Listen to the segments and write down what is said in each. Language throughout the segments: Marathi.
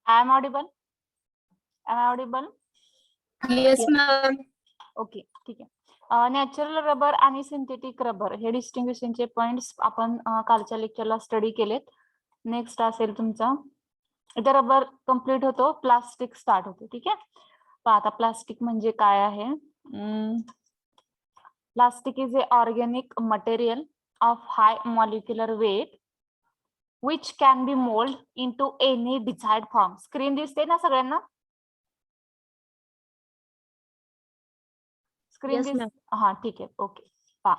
I am audible? Am I audible? Yes, ma'am. Okay, ठीक आहे. नॅचरल रबर आणि सिंथेटिक रबर हे डिस्टिंग्विशिंगचे पॉइंट्स आपण कालच्या लेक्चरला स्टडी केलेत. नेक्स्ट असेल तुमचा इथे रबर कम्प्लीट होतो, प्लास्टिक स्टार्ट होतो. ठीक आहे. पहा आता प्लास्टिक म्हणजे काय आहे. Plastic is a organic material of high molecular weight which can be molded into any desired form. Screen दिसते ना सगळ्यांना? Screen Yes, ma'am. हा ठीक आहे. ओके. पहा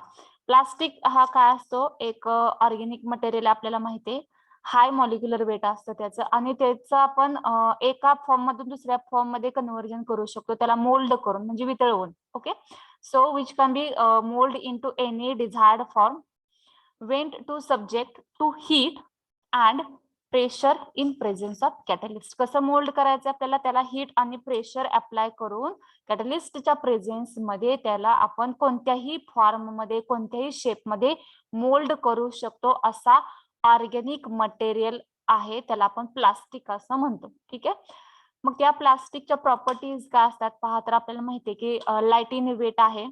प्लास्टिक हा काय असतो, एक ऑर्गॅनिक मटेरियल आपल्याला माहिती आहे. हाय मॉलिक्युलर वेट असतं त्याचं आणि त्याचं आपण एका फॉर्म मधून दुसऱ्या फॉर्म मध्ये कन्व्हर्जन करू शकतो, त्याला मोल्ड करून म्हणजे वितळवून. Okay. So which can be mould into any desired form went to subject to heat and pressure in presence of catalyst. कसं मोल्ड करायचं आपल्याला, त्याला हीट आणि प्रेशर अप्लाय करून कॅटलिस्टच्या प्रेझेन्स मध्ये त्याला आपण कोणत्याही फॉर्म मध्ये कोणत्याही शेप मध्ये मोल्ड करू शकतो असा ऑर्गॅनिक मटेरियल आहे, त्याला आपण प्लास्टिक असं म्हणतो. ठीक आहे. मग त्या प्लास्टिकच्या प्रॉपर्टीज काय असतात पहा, तर आपल्याला माहिती आहे की लाईट इन वेट आहे,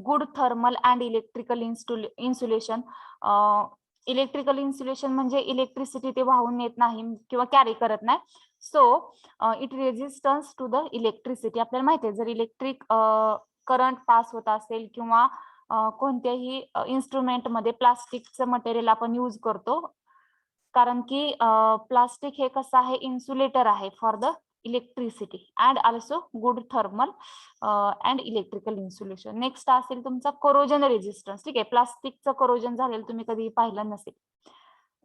good thermal and electrical insulation. Electrical insulation म्हणजे इलेक्ट्रिसिटी ते वाहून नेत नाही किंवा कॅरी करत नाही. So it resistance to the electricity. आपल्याला माहिती आहे जर इलेक्ट्रिक करंट पास होत असेल किंवा कोणत्याही इन्स्ट्रुमेंट मध्ये प्लास्टिकचं मटेरियल आपण यूज करतो, कारण की प्लास्टिक हे कसं आहे, इन्सुलेटर आहे for the electricity and also good thermal and electrical insulation. Next असेल तुमचा कोरोजन रेजिस्टन्स. ठीक आहे. प्लास्टिकचं कोरोजन झालेलं तुम्ही कधी पाहिलं नसेल.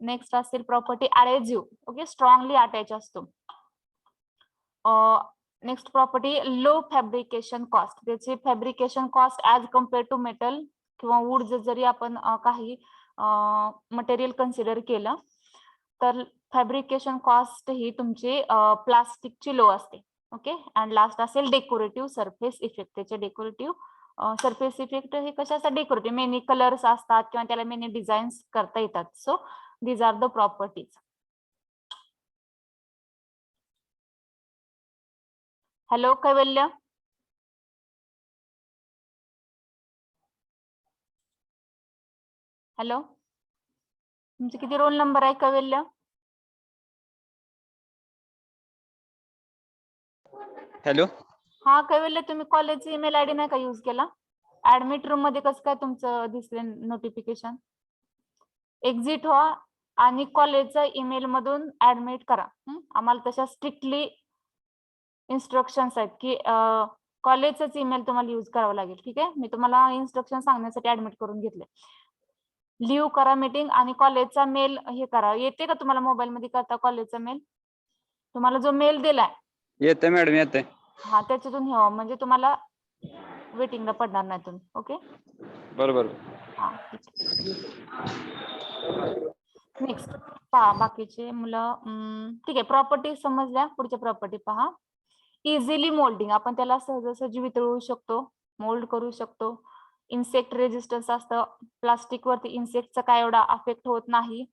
नेक्स्ट असेल property adhesive. Okay, strongly attach असतो. Next property low fabrication cost. त्याची fabrication cost as compare to metal किंवा वूड जरी आपण काही मटेरियल कन्सिडर केलं तर फॅब्रिकेशन कॉस्ट ही तुमची प्लास्टिकची लो असते. ओके. अँड लास्ट असेल डेकोरेटिव्ह सरफेस इफेक्ट. त्याचे डेकोरेटिव्ह सरफेस इफेक्ट हे कशाचा, डेकोरेटिव्ह मेनी कलर्स असतात किंवा त्याला मेनी डिझाईन्स करता येतात. So these are the properties. Hello Kaivalya. Hello, तुमचे किती रोल नंबर आहे कैवल्य? हॅलो. हा कैवल्य, तुम्ही कॉलेजचा ईमेल आयडी नाही का युज केला? ऍडमिट रूम मध्ये कसं काय तुमचं दिसले नोटिफिकेशन? एक्झिट व्हा आणि कॉलेजचा ईमेल मधून ऍडमिट करा. आम्हाला तशा स्ट्रिक्टली इन्स्ट्रक्शन्स आहेत की कॉलेजचाच ईमेल तुम्हाला युज करावा लागेल. ठीक आहे. मी तुम्हाला इन्स्ट्रक्शन सांगण्यासाठी ऍडमिट करून घेतले. लिव्ह करा मीटिंग आणि कॉलेजचा मेल हे करा. येते का तुम्हाला मोबाईल मध्ये करता कॉलेजचा मेल? तुम्हाला जो मेल दिलाय येते मॅडम, येते. हा, त्याच्यातून हे म्हणजे तुम्हाला वेटिंगला पडणार नाही तुम्ही. ओके. बरोबर. हा ठीक आहे. नेक्स्ट पहा बाकीचे मुलं. ठीक आहे. प्रॉपर्टी समजल्या. पुढच्या प्रॉपर्टी पहा. Easily moulding. आपण त्याला सहजासहजी वितळवू शकतो, मोल्ड करू शकतो. इन्सेक्ट रेजिस्टन्स असतं. प्लास्टिक वरती इन्सेक्टचा काय एवढा अफेक्ट होत नाही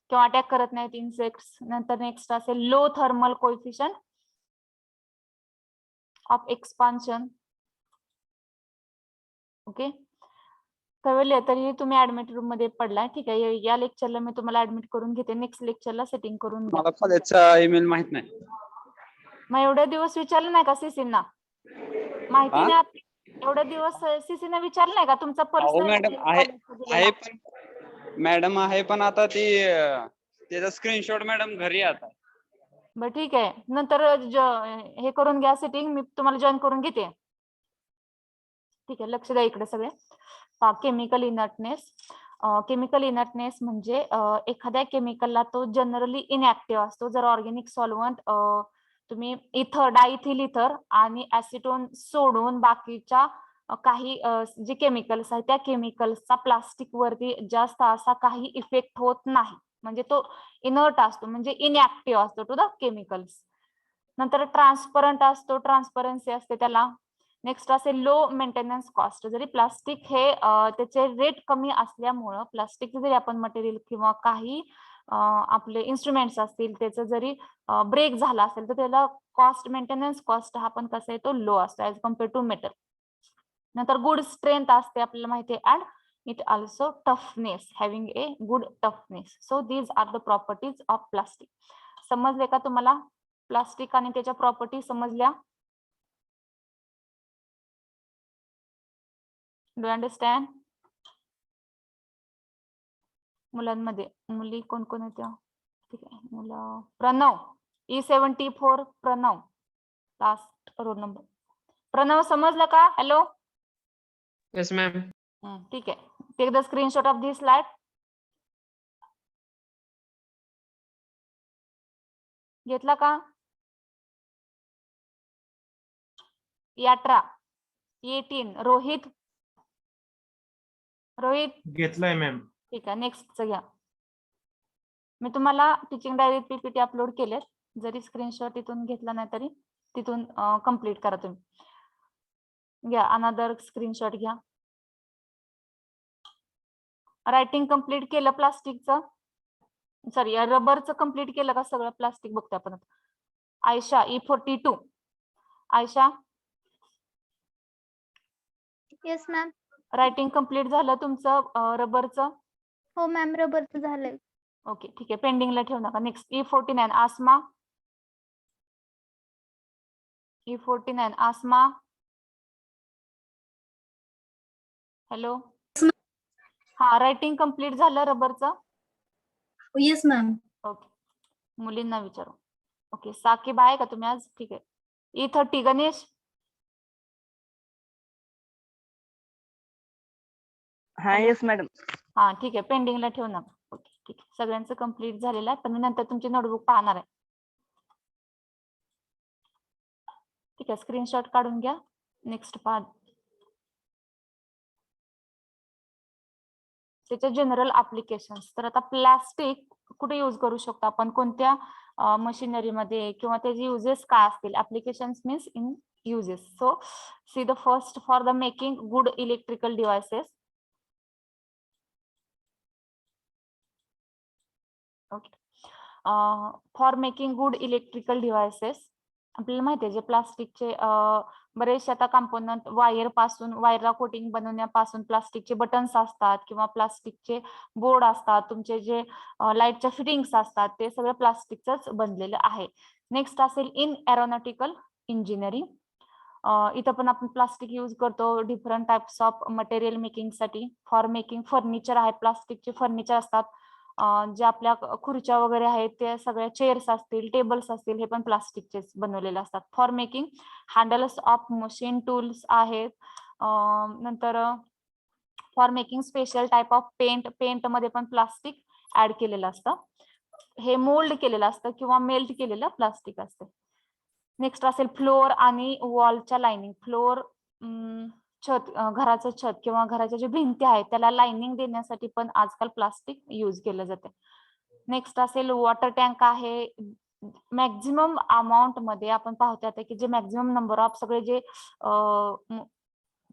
किंवा अटॅक करत नाहीत इन्सेक्ट्स. नंतर नेक्स्ट असेल low thermal coefficient of expansion. Okay. कळले. तरी तुम्ही ऍडमिट रूम मध्ये पडलाय. ठीक आहे. या लेक्चरला मी तुम्हाला ऍडमिट करून घेते, नेक्स्ट लेक्चरला सेटिंग करून घ्या. मला कॉलेजचा ईमेल माहित नाही. मग एवढ्या दिवस विचारलं नाही का सीसीना? माहिती नाही एवढ्या दिवस सीसीने विचारलं नाही का तुमचा पर्सनल? मॅडम आहे पण मॅडम आहे पण आता ती त्याचा स्क्रीनशॉट मॅडम घरी आता. बरं ठीक आहे. नंतर हे करून घ्या सेटिंग, मी तुम्हाला जॉईन करून घेते. ठीक आहे. लक्ष द्या इकडे सगळे. Chemical inertness. केमिकल इनर्टनेस म्हणजे एखाद्या केमिकलला तो जनरली इनऍक्टिव्ह असतो. जर ऑर्गॅनिक सॉल्व्हंट तुम्ही इथर डायथिल इथर आणि ऍसिटोन सोडून बाकीच्या काही जे केमिकल्स आहेत त्या केमिकल्सचा प्लास्टिक वरती जास्त असा काही इफेक्ट होत नाही, म्हणजे तो इनर्ट असतो, म्हणजे इनऍक्टिव्ह असतो टू द केमिकल्स. नंतर ट्रान्सपरंट असतो, ट्रान्सपरन्सी असते त्याला. नेक्स्ट असेल लो मेंटेनन्स कॉस्ट. जरी प्लास्टिक हे त्याचे रेट कमी असल्यामुळं प्लास्टिक जरी आपण मटेरियल किंवा काही आपले इन्स्ट्रुमेंट्स असतील त्याचं जरी ब्रेक झाला असेल तर त्याला कॉस्ट मेंटेनन्स कॉस्ट हा पण कसा आहे तो लो असतो ऍज कम्पेअर टू मेटल. नंतर गुड स्ट्रेंथ असते आपल्याला माहिती आहे and it also toughness having a good toughness. So these are the properties of plastic. समजले का तुम्हाला प्लास्टिक आणि त्याच्या प्रॉपर्टी समजल्या? Do understand? मुलांमध्ये मुली कोण कोण होत्या? ठीक आहे मुलं Pranav E74 Pranav last roll number. Pranav समजलं का? Hello Yes, ma'am. ठीक आहे. Take the screenshot of this slide. घेतला का? 18 रोहित घेतलाय मॅम. ठीक आहे नेक्स्ट घ्या. मी तुम्हाला टीचिंग डायरीत पीपीटी अपलोड केलेत. जरी स्क्रीनशॉट इथून घेतला नाही तरी तिथून कम्प्लीट करा तुम्ही. घ्या अनदर स्क्रीनशॉट घ्या. रायटिंग कम्प्लीट केलं प्लास्टिकचं सॉरी रबरचं कम्प्लीट केलं का सगळं प्लास्टिक बघतो आपण. Ayesha E42 Ayesha yes ma'am. Writing complete झालं तुमचं रबरचं? हो मॅम रबरचं झालंय. ओके ठीक आहे पेंडिंगला ठेवू नका. नेक्स्ट E49 आसमा. E49 आसमा हॅलो हा रायटिंग कम्प्लीट झालं रबरचं? Yes ma'am. ओके मुलींना विचारू. ओके साकिब आहे का तुम्ही आज? ठीक आहे. E30 गणेश हा येस मॅडम. हा ठीक आहे पेंडिंगला ठेवू नका. ओके ठीक आहे सगळ्यांचं कम्प्लीट झालेलं आहे पण मी नंतर तुमची नोटबुक पाहणार आहे. ठीक आहे स्क्रीनशॉट काढून घ्या. नेक्स्ट पार्ट त्याचे जनरल ऍप्लिकेशन्स. तर आता प्लास्टिक कुठे यूज करू शकतो आपण कोणत्या मशिनरी मध्ये किंवा त्याचे युजेस काय असतील? Applications means in uses. So see the first for the making good electrical devices. Okay for making good electrical devices आपल्याला माहिती आहे जे प्लास्टिकचे बरेचसे आता कंपोनंट वायर पासून वायरला कोटिंग बनवण्यापासून प्लास्टिकचे बटन्स असतात किंवा प्लास्टिकचे बोर्ड असतात तुमचे जे लाईटच्या फिटिंग्स असतात ते सगळं प्लास्टिकचंच बनलेलं आहे. नेक्स्ट असेल इन एरोनॉटिकल इंजिनिअरिंग. इथं पण आपण प्लास्टिक यूज करतो different types of material making साठी. फॉर मेकिंग फर्निचर आहे प्लास्टिकचे फर्निचर असतात. जे आपल्या खुर्च्या वगैरे आहेत ते सगळ्या चेअर्स असतील टेबल्स असतील हे पण प्लास्टिकचेच बनवलेले असतात. For making handles of machine tools आहेत. नंतर for making special type of paint मध्ये पण प्लास्टिक ऍड केलेलं असतं. हे मोल्ड केलेलं असतं किंवा मेल्ट केलेलं प्लास्टिक असतं. नेक्स्ट असेल फ्लोअर आणि वॉलच्या लाइनिंग. फ्लोअर छत घराचं छत किंवा घराच्या जे भिंती आहेत त्याला लाइनिंग देण्यासाठी पण आजकाल प्लास्टिक यूज केलं जाते. नेक्स्ट असेल वॉटर टँक आहे. मॅक्झिमम अमाऊंट मध्ये आपण पाहतो आता की जे मॅक्झिमम नंबर ऑफ सगळे जे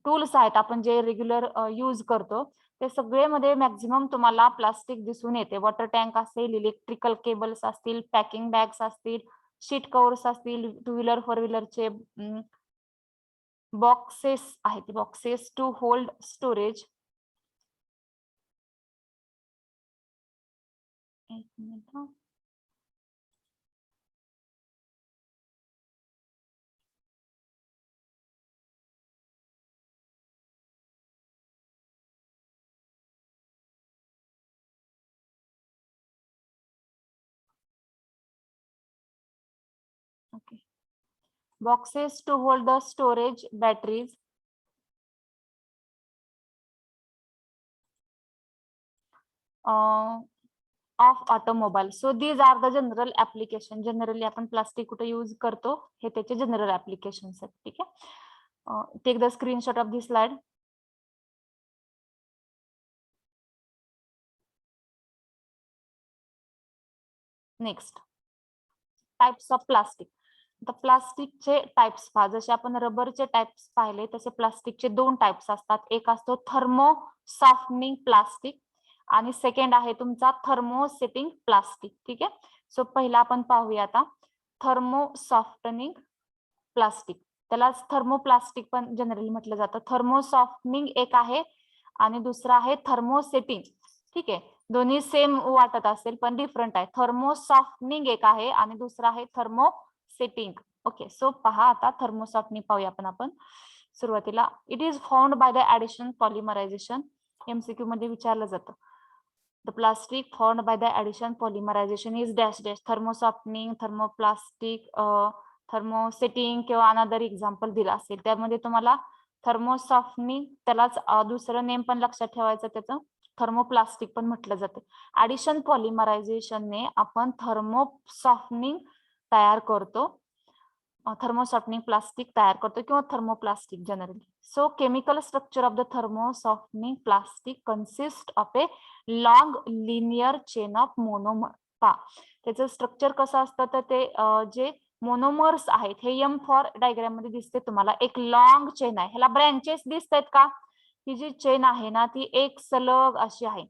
टूल्स आहेत आपण जे रेग्युलर यूज करतो ते सगळे मध्ये मॅक्झिमम तुम्हाला प्लास्टिक दिसून येते. वॉटर टँक असेल इलेक्ट्रिकल केबल्स असतील पॅकिंग बॅग्स असतील शीट कव्हर्स असतील टू व्हीलर फोर व्हीलरचे बॉक्सेस आहेत बॉक्सेस टू होल्ड स्टोरेज. एक minute okay boxes to hold the storage batteries. Of automobile. So these are the general application. Generally आपण प्लास्टिक कुठे यूज करतो हे त्याचे जनरल ऍप्लिकेशन्स आहेत. ठीक आहे take the screenshot of this slide. Next types of plastic. तर प्लास्टिकचे टाइप्स पहा. जसे आपण रबरचे टाइप्स पाहिले तसे प्लास्टिकचे दोन टाइप्स असतात. एक असतो थर्मो सॉफ्टनिंग प्लास्टिक आणि सेकंड आहे तुमचा थर्मोसेटिंग प्लास्टिक. ठीक आहे. सो पहिला आपण पाहूया आता थर्मो सॉफ्टनिंग प्लास्टिक. त्यालाच थर्मोप्लास्टिक पण जनरली म्हटलं जातं. थर्मो सॉफ्टनिंग एक आहे आणि दुसरा आहे थर्मोसेटिंग. ठीक आहे. दोन्ही सेम वाटत असेल पण डिफरंट आहे. थर्मो सॉफ्टनिंग एक आहे आणि दुसरा आहे थर्मोसेटिंग. ओके. सो पहा आता थर्मो सॉफ्टनिंग पाहूया आपण सुरुवातीला. It is found by the addition polymerisation. MCQ मध्ये विचारलं जातं. The plastic formed by the addition polymerization is dash dash thermosoftening, thermoplastic, thermosetting किंवा अनदर एक्झाम्पल दिला असेल. त्यामध्ये तुम्हाला थर्मोसॉफ्टनिंग त्यालाच दुसरं नेम पण लक्षात ठेवायचं, त्याचं थर्मोप्लास्टिक पण म्हटलं जातं. ऍडिशन पॉलिमरायझेशनने आपण थर्मोसॉफ्टनिंग तयार करतो, थर्मोसॉफ्टनिंग प्लास्टिक तयार करतो किंवा thermoplastic generally. So chemical structure of the thermosoftening plastic consist of a long linear chain of monomer. पहा त्याचं स्ट्रक्चर कसं असतं तर ते जे मोनोमर्स आहेत हे एम फॉर डायग्राम मध्ये दिसते तुम्हाला. एक लॉंग चेन आहे, ह्याला ब्रँचेस दिसत आहेत का? ही जी चेन आहे ना ती एक सलग अशी आहे,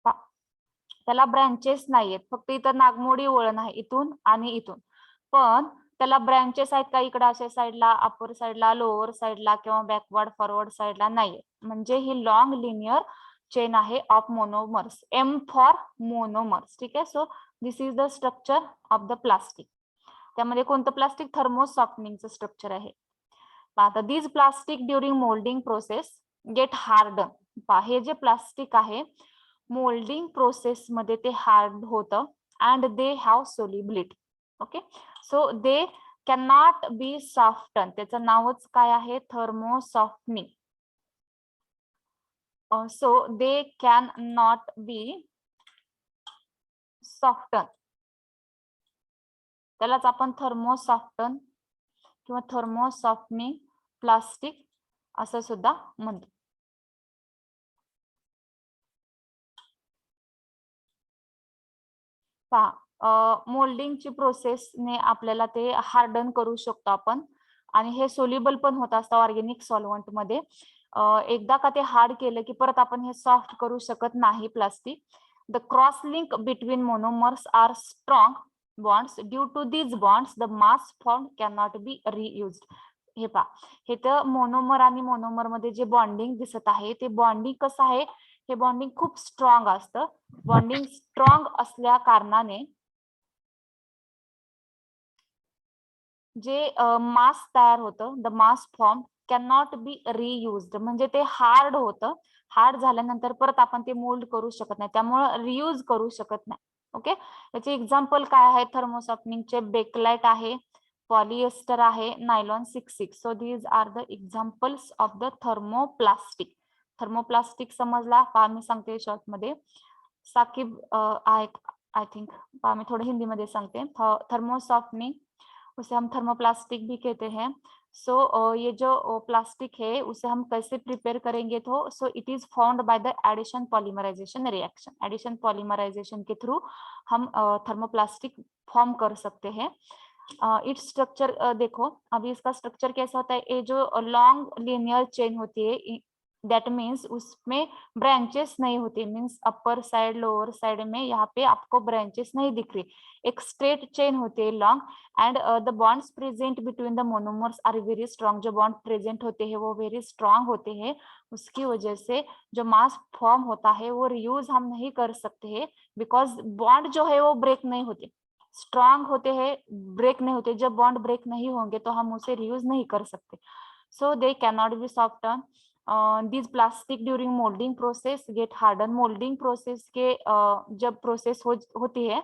त्याला ब्रँचेस नाहीयेत, फक्त इथं नागमोडी वळण आहे इथून आणि इथून. पण त्याला ब्रँचेस आहेत का इकडे अशा साईडला, अपर साईडला, लोअर साईडला किंवा बॅकवर्ड फॉरवर्ड साईडला? नाहीये. म्हणजे ही लॉंग लिनियर चेन आहे of monomers. M for monomers. ठीक आहे. So this is the structure of the plastic. त्यामध्ये कोणतं प्लास्टिक? थर्मोसॉफ्टनिंगचं स्ट्रक्चर आहे. आता this plastic during moulding process get harden. पहा हे जे प्लास्टिक आहे मोल्डिंग प्रोसेस मध्ये ते हार्ड होतं and they have solubility. Okay. So they can not be soften. त्याचं नावच काय आहे? Thermosoftening. So they can not be soften. त्यालाच आपण थर्मोसॉफ्टन किंवा थर्मोसॉफ्टनिंग प्लास्टिक असं सुद्धा म्हणतो. पहा मोल्डिंगची प्रोसेसने आपल्याला ते हार्डन करू शकतो आपण आणि हे सोल्युबल पण होत असतं ऑर्गेनिक सॉल्व्हंट मध्ये. एकदा का ते हार्ड केलं की परत आपण हे सॉफ्ट करू शकत नाही plastic. The cross link between monomers are strong bonds. Due to these bonds the mass form can not be reused. हे पहा हे तर मोनोमर आणि मोनोमर मध्ये जे बॉन्डिंग दिसत आहे ते बॉन्डिंग कसं आहे? हे बॉन्डिंग खूप स्ट्रॉंग असतं. बॉन्डिंग स्ट्रॉंग असल्या कारणाने जे मास तयार होतं the mass form can not be reused. म्हणजे ते हार्ड होतं. हार्ड झाल्यानंतर परत आपण ते मोल्ड करू शकत नाही, त्यामुळे रियूज करू शकत नाही. ओके. याचे एक्झाम्पल काय आहे थर्मोसॉफ्टनिंगचे? बेकलाइट आहे, पॉलिएस्टर आहे, nylon 66. So these are the examples of the thermoplastic. Thermoplastic समजला? पहा मी सांगते शॉर्ट मध्ये. साकिब आई थिंक पहा मैं थोड़ा हिंदी में दे सकते हैं. थर्मोसॉफ्टनिंग उसे हम थर्मोप्लास्टिक भी कहते हैं. सो ये जो प्लास्टिक है उसे हम कैसे प्रिपेयर करेंगे? तो so it is found by the addition polymerisation reaction. Addition polymerisation के थ्रू हम थर्मोप्लास्टिक फॉर्म कर सकते हैं. इट्स स्ट्रक्चर देखो अभी इसका स्ट्रक्चर कैसा होता है? ये जो लॉन्ग लिनियर चेन होती है दैट मीन्स उसमें ब्रांचेस नहीं होती. Means upper side lower side में यहाँ पे आपको ब्रांचेस नहीं दिख रही. एक स्ट्रेट चेन होती है long and the bonds present between the monomers are very strong. जो बॉन्ड प्रेजेंट होते हैं वो वेरी स्ट्रॉन्ग होते हैं. उसकी वजह से जो मास फॉर्म होता है वो रियूज हम नहीं कर सकते हैं बिकॉज बॉन्ड जो है वो ब्रेक नहीं होते. स्ट्रॉन्ग होते हैं, ब्रेक नहीं होते. जब बॉन्ड ब्रेक नहीं होंगे तो हम उसे रियूज नहीं कर सकते. So they can not be soften. This plastic during moulding process get harden. Moulding process के जब प्रोसेस होती है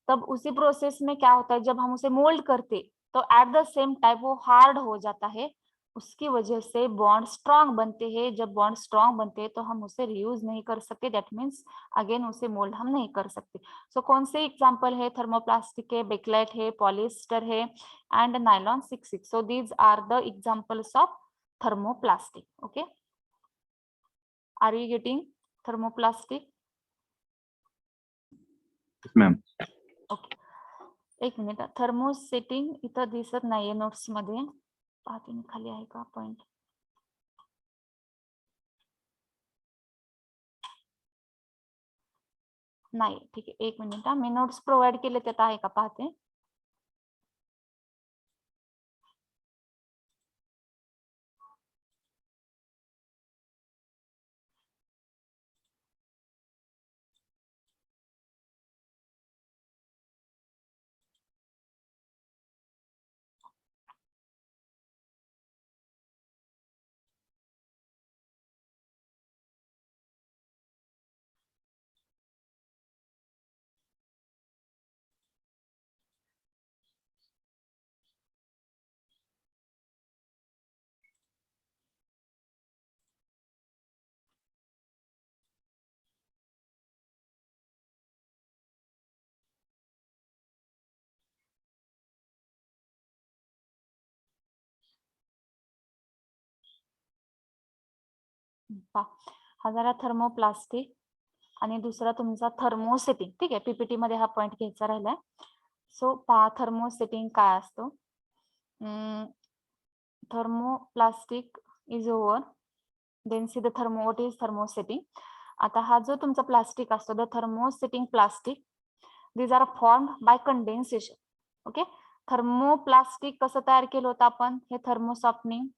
तब उसी प्रोसेस में क्या होता है? जब हम उसे मोल्ड करते तो एट द सेम टाइम वो हार्ड हो जाता है. उसकी वजह से बॉन्ड स्ट्रॉन्ग बनते हैं. जब बॉन्ड स्ट्रॉन्ग बनते हैं तो हम उसे रियूज नहीं कर सकते. दैट मीन्स अगेन उसे मोल्ड हम नहीं कर सकते. सो कौन से एग्जाम्पल है? थर्मोप्लास्टिक है, बेकलाइट है, पॉलिएस्टर है and nylon 66. So these are the examples of thermoplastic. Okay, are you getting thermoplastic? Yes, ma'am. Okay, एक मिनिट. थर्मोसेटिंग इथं दिसत नाहीये नोट्स मध्ये. पाहते मी खाली आहे का पॉइंट. नाही, ठीक आहे, एक मिनिट मी नोट्स प्रोव्हाइड केले त्यात आहे का पाहते. हा झाला थर्मोप्लास्टिक आणि दुसरा तुमचा थर्मोसेटिंग. ठीक आहे, पीपीटी मध्ये हा पॉइंट घ्यायचा राहिलाय. सो पहा थर्मोसेटिंग काय असतो. Thermoplastic is over, then see the what is thermosetting. आता हा जो तुमचा प्लास्टिक असतो, the thermosetting plastic, these are formed by condensation. Okay, thermoplastic कसं तयार केलं होतं आपण, हे थर्मोसॉफ्टनिंग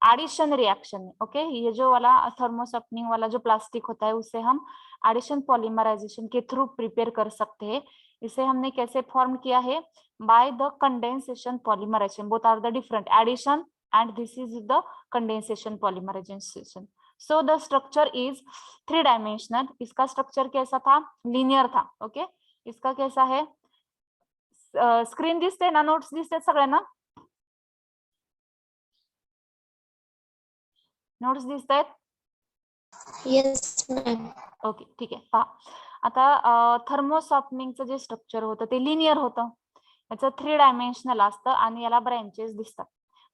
एडिशन रिएक्शन. ओके, ये जो वाला थर्मोसॉफ्टनिंग वाला जो प्लास्टिक होता है उसे हम एडिशन पॉलीमराइजेशन के थ्रू प्रिपेयर कर सकते हैं. इसे हमने कैसे फॉर्म किया है, by the condensation polymerisation. Both are the different, addition and this is the condensation polymerisation. So the structure is 3 dimensional. इसका स्ट्रक्चर कैसा था, लीनियर था. ओके, इसका कैसा है, स्क्रीन दिसते ना, नोट्स दिसते सगळ्यांना, नोट्स दिसत आहेत. Yes ma'am. ओके, ठीक आहे. पहा आता थर्मोसॉफ्टनिंगचं जे स्ट्रक्चर होतं ते लिनियर होतं. याचं 3 डायमेन्शनल असतं आणि याला ब्रँचेस दिसतात.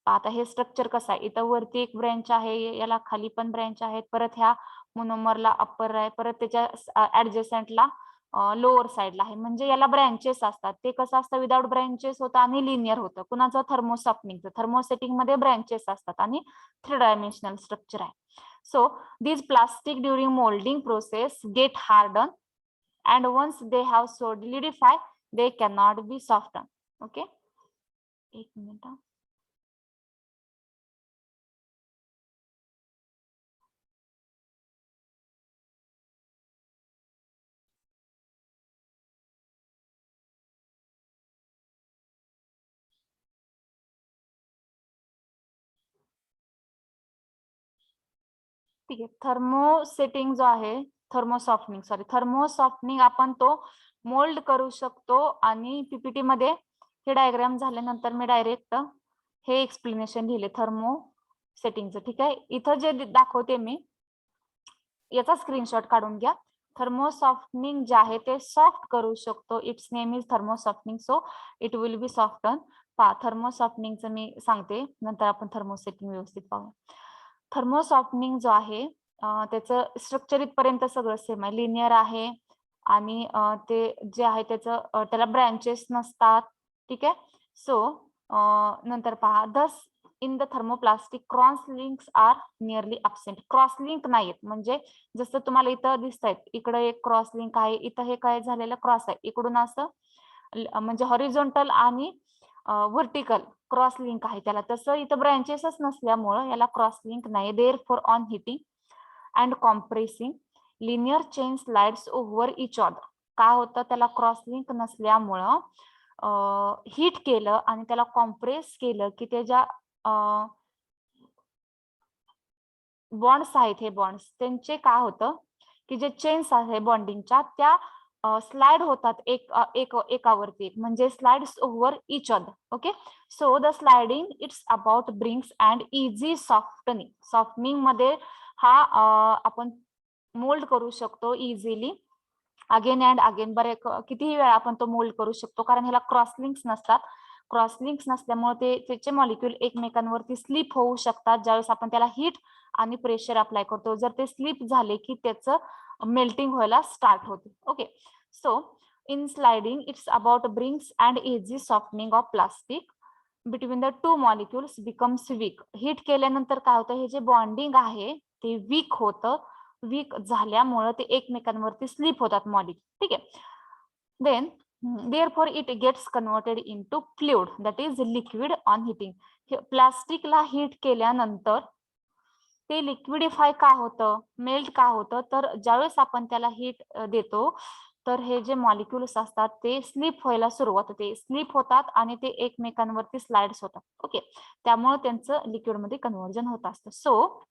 आता हे स्ट्रक्चर कसं आहे, इथं वरती एक ब्रँच आहे, याला खाली पण ब्रँच आहेत, परत ह्या मोनोमरला अप्पर आहे, परत त्याच्या ऍडजस्टंटला लोअर साईडला आहे. म्हणजे याला ब्रँचेस असतात. ते कसं असतं, विदाउट ब्रँचेस होतं आणि लिनियर होतं. कुणाचं, थर्मोसॉफ्टनिंगचं. थर्मोसेटिंग मध्ये ब्रँचेस असतात आणि 3 डायमेन्शनल स्ट्रक्चर आहे. So these plastic during molding process get hardened and once they have solidified they cannot be softened. Okay, एक मिनिट. ठीक आहे, थर्मोसेटिंग जो आहे, थर्मोसॉफ्टनिंग आपण तो मोल्ड करू शकतो. आणि पीपीटी मध्ये हे डायग्राम झाल्यानंतर मी डायरेक्ट हे एक्सप्लेनेशन लिहिले थर्मोसेटिंगचं. ठीक आहे, इथं जे दाखवते मी याचा स्क्रीनशॉट काढून घ्या. थर्मोसॉफ्टनिंग जे आहे ते सॉफ्ट करू शकतो. Its name is thermosoftening, so it will be soften. पहा थर्मोसॉफ्टनिंगचं मी सांगते, नंतर आपण थर्मोसेटिंग व्यवस्थित पाहू. थर्मोसॉफ्टनिंग जो आहे त्याचं स्ट्रक्चर इथपर्यंत सगळं सेम आहे, लिनियर आहे आणि ते जे आहे त्याला ब्रँचेस नसतात. ठीक आहे, सो नंतर पहा, thus in the thermoplastic cross links are nearly absent. Cross link नाहीत, म्हणजे जसं तुम्हाला इथं दिसत आहेत, इकडे एक क्रॉस लिंक आहे, इथं हे काय झालेलं क्रॉस आहे, इकडून असं म्हणजे हॉरिझॉन्टल आणि व्हर्टिकल क्रॉस लिंक आहे त्याला. तसं इथं ब्रँचेसच नसल्यामुळं याला क्रॉस लिंक नाही. Therefore on heating and compressing linear chain slides over each other. काय होतं, त्याला क्रॉस लिंक नसल्यामुळं हिट केलं आणि त्याला कॉम्प्रेस केलं की त्याच्या बॉन्ड्स आहेत, हे बॉन्ड्स त्यांचे काय होतं की जे चेन्स आहे बॉन्डिंगच्या त्या स्लाइड होतात एकावरती एक, म्हणजे slides over each other. Okay, so the sliding it's about brings and easy softening. Softening मध्ये हा आपण मोल्ड करू शकतो इझिली, अगेन अँड अगेन. बरे कितीही वेळा आपण तो मोल्ड करू शकतो, कारण ह्याला क्रॉस लिंक्स नसतात. क्रॉस लिंक्स नसल्यामुळे त्याचे मॉलिक्यूल एकमेकांवरती स्लिप होऊ शकतात ज्यावेळेस आपण त्याला हीट आणि प्रेशर अप्लाय करतो. जर ते स्लिप झाले की त्याचं मेल्टिंग व्हायला स्टार्ट होते. Okay, so in sliding it's about brings and easy softening of plastic between the 2 molecules becomes weak. Heat केल्यानंतर काय होतं, हे जे बॉन्डिंग आहे ते वीक होतं वीक झाल्यामुळे ते एकमेकांवरती स्लिप होतात मॉलिक्यूल. ठीक आहे. Then therefore it gets converted into fluid that is liquid on heating. प्लास्टिकला हीट केल्यानंतर ते लिक्विडिफाय का होतं, मेल्ट का होतं, तर ज्यावेळेस आपण त्याला हीट देतो तर हे जे मॉलिक्युल्स असतात ते स्लिप व्हायला सुरुवात होते, स्लिप होतात आणि ते एकमेकांवरती स्लाइड्स होतात. ओके, त्यामुळे त्यांचं लिक्विडमध्ये कन्व्हर्जन होत असतं. So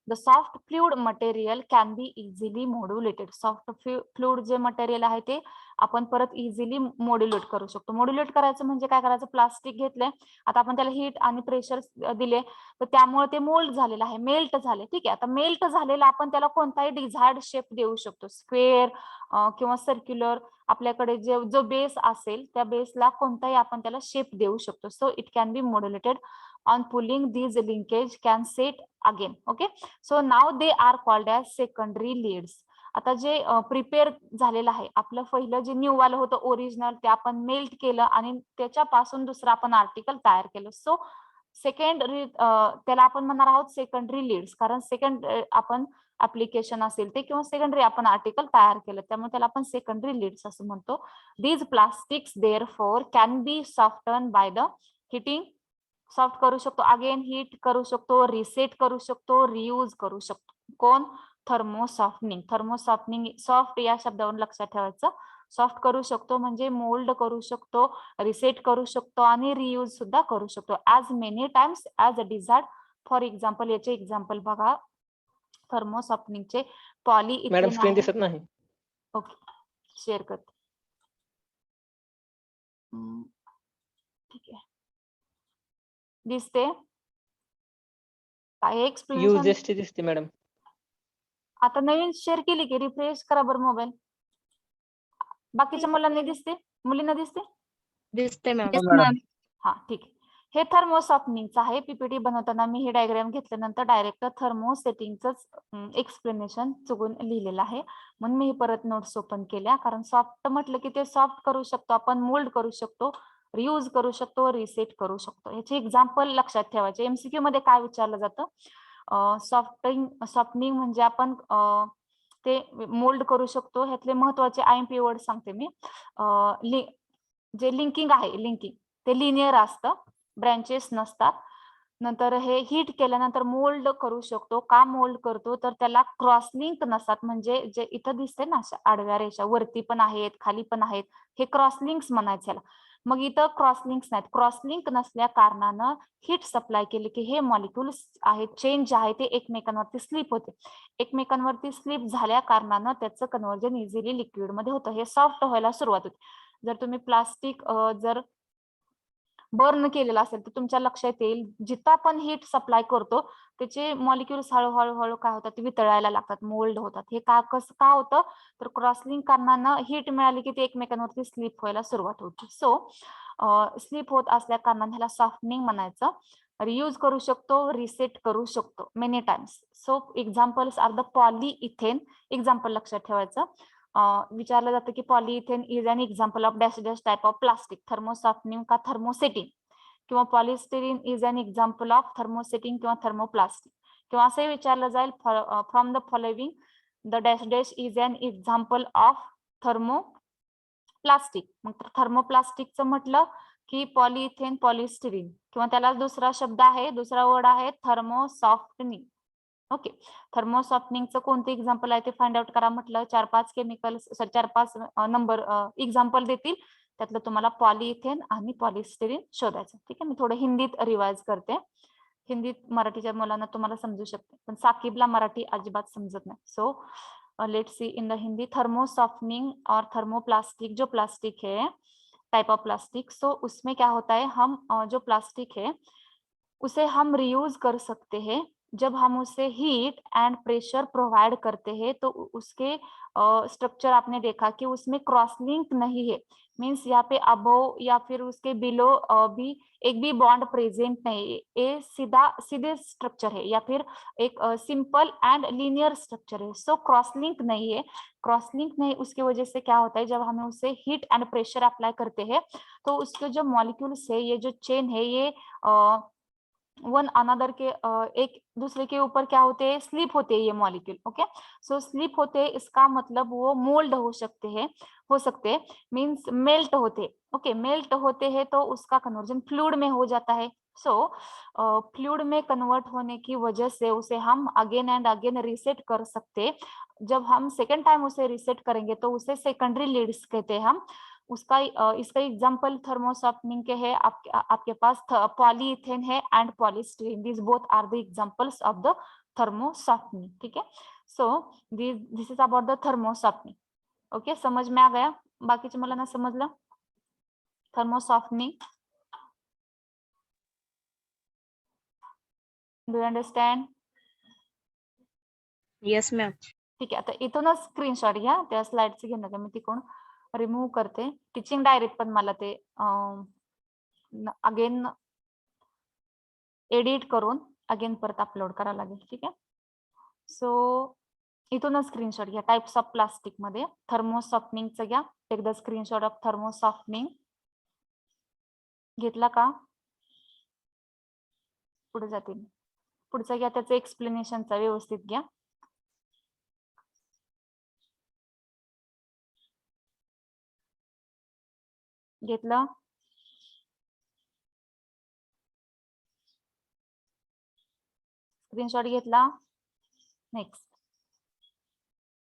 the soft fluid material can be easily modulated. Soft fluid जे मटेरियल आहे ते आपण परत इझिली मॉड्युलेट करू शकतो. मॉड्युलेट करायचं म्हणजे काय करायचं, प्लास्टिक घेतलंय, आता आपण त्याला हीट आणि प्रेशर दिले तर त्यामुळे ते मोल्ड झालेलं आहे, मेल्ट झाले. ठीक आहे, आता मेल्ट झालेलं आपण त्याला कोणताही डिझायर्ड शेप देऊ शकतो, स्क्वेअर किंवा सर्क्युलर. आपल्याकडे जो बेस असेल त्या बेसला कोणताही आपण त्याला शेप देऊ शकतो. So it can be modulated on pulling these linkage can set again. Okay, so now they are called as secondary leads. आता जे प्रिपेअर झालेलं आहे आपलं पहिलं जे न्यू वालं होतं ओरिजिनल ते आपण मेल्ट केलं आणि त्याच्यापासून दुसरं आपण आर्टिकल तयार केलं. सो सेकंडरी त्याला आपण म्हणणार आहोत सेकंडरी लीड्स, कारण सेकंड आपण ऍप्लिकेशन असेल ते किंवा सेकंडरी आपण आर्टिकल तयार केलं त्यामुळे त्याला आपण सेकंडरी लीड्स असं म्हणतो. These plastics therefore can be soften by the heating. Soft करू शकतो, अगेन हीट करू शकतो, रिसेट करू शकतो, रियूज करू शकतो. कोण? थर्मोसॉफ्टनिंग. थर्मोसॉफ्टनिंग, सॉफ्ट या शब्दावरून लक्षात ठेवायचं. सॉफ्ट करू शकतो म्हणजे मोल्ड करू शकतो, रिसेट करू शकतो आणि रियूज सुद्धा करू शकतो as many times as a desired. For example, याचे एक्झाम्पल बघा थर्मोसॉफ्टनिंगचे. मॅडम पॉलीइथेन स्क्रीन आहे. दिसत नाही. ओके, शेअर करते. ठीक आहे, दिसते काय एक्सप्लेनेशन? यूजेसची दिसते मॅडम. आता नवीन शेअर केली की रिफ्रेश करा बरं मोबाईल. बाकीच्या मुलांना दिसते, मुलींना दिसते? दिसते मॅम. हा, ठीक आहे. हे थर्मोसॉफ्टनिंगचं आहे. पीपीटी बनवताना मी हे डायग्राम घेतल्यानंतर डायरेक्ट थर्मो सेटिंगच एक्सप्लेनेशन चुकून लिहिलेलं आहे, म्हणून मी परत नोट्स ओपन केल्या. कारण सॉफ्ट म्हटलं की ते सॉफ्ट करू शकतो आपण, मोल्ड करू शकतो, रियूज करू शकतो, रिसेट करू शकतो. याचे एक्झाम्पल लक्षात ठेवायचे. एमसीक्यू मध्ये काय विचारलं जातं, सॉफ्टनिंग म्हणजे आपण ते मोल्ड करू शकतो. ह्यातले महत्वाचे आयएमपी वर्ड सांगते मी. जे लिंकिंग आहे, लिंकिंग ते लिनियर असतं, ब्रँचेस नसतात. नंतर हे हीट केल्यानंतर मोल्ड करू शकतो. का मोल्ड करतो तर त्याला क्रॉस लिंक नसतात, म्हणजे जे इथं दिसते ना आडव्या रेषा वरती पण आहेत खाली पण आहेत, हे क्रॉस लिंक्स म्हणायचे याला. मग इथं क्रॉस लिंक्स नाहीत. क्रॉस लिंक नसल्या कारणानं हीट सप्लाय केली की हे मॉलिक्युल्स आहेत चेंज आहे ते एकमेकांवरती स्लिप होते. एकमेकांवरती स्लिप झाल्या कारणानं त्याचं कन्व्हर्जन इझिली लिक्विड मध्ये होतं, हे सॉफ्ट व्हायला सुरुवात होते. जर तुम्ही प्लास्टिक जर बर्न केलेला असेल तर तुमच्या लक्षात येईल जिथं आपण हीट सप्लाय करतो त्याचे मॉलिक्युल्स हळूहळू काय होतात, वितळायला लागतात, मोल्ड होतात. हे कसं का होतं तर क्रॉसलिंक कारणानं हीट मिळाली की ते एकमेकांवरती स्लिप व्हायला सुरुवात होते. सो स्लिप होत असल्या कारणाने ह्याला सॉफ्टनिंग म्हणायचं. रियूज करू शकतो, रिसेट करू शकतो many times. So examples are the polyethene. Example लक्षात ठेवायचं. विचारलं जातं की polyethene is an example of dash dash type of plastic, thermosoftening का थर्मोसेटिंग, किंवा polystyrene is an example of thermosetting किंवा थर्मोप्लास्टिक, किंवा असंही विचारलं जाईल from the following the dash dash is an example of thermoplastic. मग थर्मोप्लास्टिकचं म्हटलं की पॉलीइथेन, पॉलिस्टिरीन, किंवा त्याला दुसरा शब्द आहे, दुसरा वर्ड आहे थर्मोसॉफ्टनिंग. ओके, थर्मोसॉफ्टनिंगचं कोणते एक्झाम्पल आहे ते फाइंड आउट करा म्हटलं. 4-5 केमिकल्स, 4-5 नंबर एक्झाम्पल देतील, त्यातलं तुम्हाला पॉलीइथेन आणि पॉलिस्टिरीन शोधायचं. ठीक आहे, मी थोडं हिंदीत रिवाइज करते. हिंदीत मराठीच्या मुलांना तुम्हाला समजू शकते, पण साकिबला मराठी अजिबात समजत नाही. So let's see in the Hindi. Thermosoftening और थर्मोप्लास्टिक, जो प्लास्टिक है, टाइप ऑफ प्लास्टिक, सो उसमें क्या होता है, हम जो प्लास्टिक है उसे हम रियूज कर सकते हैं जब हम उसे हीट एंड प्रेशर प्रोवाइड करते हैं. तो उसके स्ट्रक्चर आपने देखा कि उसमें क्रॉस लिंक नहीं है, मीन्स यहाँ पे अबोव या फिर उसके बिलो भी एक भी बॉन्ड प्रेजेंट नहीं है. ये सीधे स्ट्रक्चर है या फिर एक सिंपल एंड लीनियर स्ट्रक्चर है. सो क्रॉस लिंक नहीं है. क्रॉस लिंक नहीं, उसकी वजह से क्या होता है, जब हमें उसे हीट एंड प्रेशर अप्लाई करते हैं तो उसके जो मॉलिक्यूल्स है, ये जो चेन है, ये वन अनदर के एक दूसरे के ऊपर क्या होते हैं, स्लिप होते हैं ये मॉलिक्यूल। ओके, सो स्लिप होते हैं इसका मतलब वो मोल्ड हो सकते हैं मींस मेल्ट होते। ओके, मेल्ट होते हैं तो उसका कन्वर्जन फ्लूइड में हो जाता है। सो फ्लूइड में कन्वर्ट होने की वजह से उसे हम अगेन एंड अगेन रीसेट कर सकते। जब हम सेकेंड टाइम उसे रीसेट करेंगे तो उसे सेकेंडरी लीड्स कहते हैं हम। उसका इसका एग्जांपल थर्मोसॉफ्टनिंग के है, आपके पास पॉलीइथेन है and polystyrene, this both are the examples of the thermosoftening. ठीक है, so this is about the thermosoftening. Okay, समझ में आ गया? बाकीचे मला ना समजलं thermosoftening? Do you understand? Yes, ma'am. ठीक आहे, आता इथूनच स्क्रीनशॉट घ्या, त्या स्लाइडचे घेऊ नका, मी तिकडून रिमूव्ह करते टीचिंग डायरीत, पण मला ते अगेन एडिट करून अगेन परत अपलोड करावं लागेल. ठीक आहे, सो इथूनच स्क्रीनशॉट घ्या. टाइप्स ऑफ प्लास्टिक मध्ये थर्मोसॉफ्टनिंगचं घ्या, टेक द स्क्रीनशॉट ऑफ थर्मोसॉफ्टनिंग. घेतला का? पुढे जातील, पुढचा घ्या, त्याचं एक्सप्लेनेशनचा व्यवस्थित घ्या. घेतलं? स्क्रीनशॉट घेतला? नेक्स्ट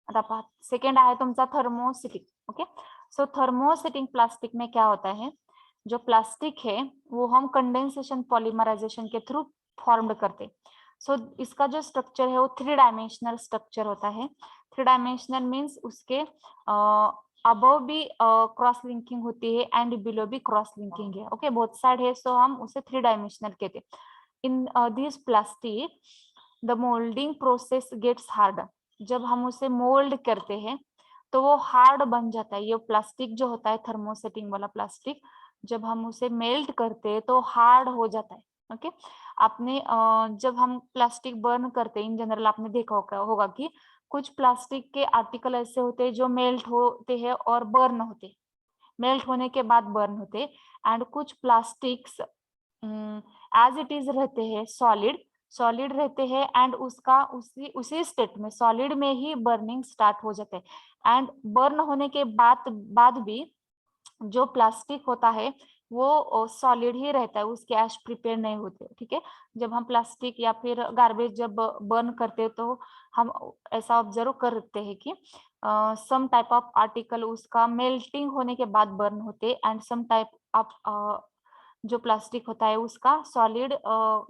आता पहा, सेकंड आहे तुमचा thermosetting. Okay, so thermosetting plastic में क्या होता है, जो प्लास्टिक है वो हम कंडेंसेशन पॉलीमराइजेशन के थ्रू फॉर्म्ड करते. सो इसका जो स्ट्रक्चर है वो 3 डायमेंशनल स्ट्रक्चर होता है. 3 डायमेंशनल मीन्स उसके अबव भी क्रॉस लिंकिंग होती है एंड बिलो भी क्रॉस लिंकिंग है. ओके, बोथ साइड है, सो हम उसे 3 डायमेंशनल कहते. In this plastic the moulding process gets hard. जब हम उसे मोल्ड करते हैं तो वो हार्ड बन जाता है. ये प्लास्टिक जो होता है थर्मोसेटिंग वाला प्लास्टिक, जब हम उसे मेल्ट करते हैं तो हार्ड हो जाता है. ओके, आपने जब हम प्लास्टिक बर्न करते हैं इन जनरल आपने देखा होगा कि कुछ प्लास्टिक के आर्टिकल ऐसे होते हैं जो मेल्ट होते हैं और बर्न होते, मेल्ट होने के बाद बर्न होते, एंड कुछ प्लास्टिक्स एज इट इज रहते हैं, सॉलिड रहते हैं एंड उसका उसी स्टेट में सॉलिड में ही बर्निंग स्टार्ट हो जाते हैं. एंड बर्न होने के बाद भी जो प्लास्टिक होता है वो सॉलिड ही रहता है, उसके ऐश प्रिपेयर नहीं होते. ठीक है, जब हम प्लास्टिक या फिर गार्बेज जब बर्न करते हैं तो हम ऐसा ऑब्जर्व करते हैं कि सम टाइप ऑफ आर्टिकल उसका मेल्टिंग होने के बाद बर्न होते एंड सम टाइप ऑफ जो प्लास्टिक होता है उसका सॉलिड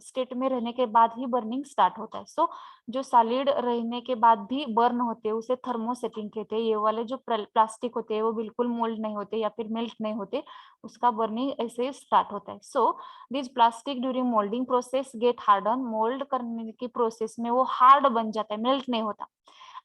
स्टेट में रहने के बाद ही बर्निंग स्टार्ट होता है. सो जो सॉलिड रहने के बाद भी बर्न होते हैं उसे थर्मोसेटिंग कहते हैं. ये वाले जो प्लास्टिक होते हैं वो बिल्कुल मोल्ड नहीं होते या फिर मेल्ट नहीं होते, उसका बर्निंग ऐसे स्टार्ट होता है. So this plastic during moulding process get harden. Mould करने की प्रोसेस में वो हार्ड बन जाता है, मेल्ट नहीं होता.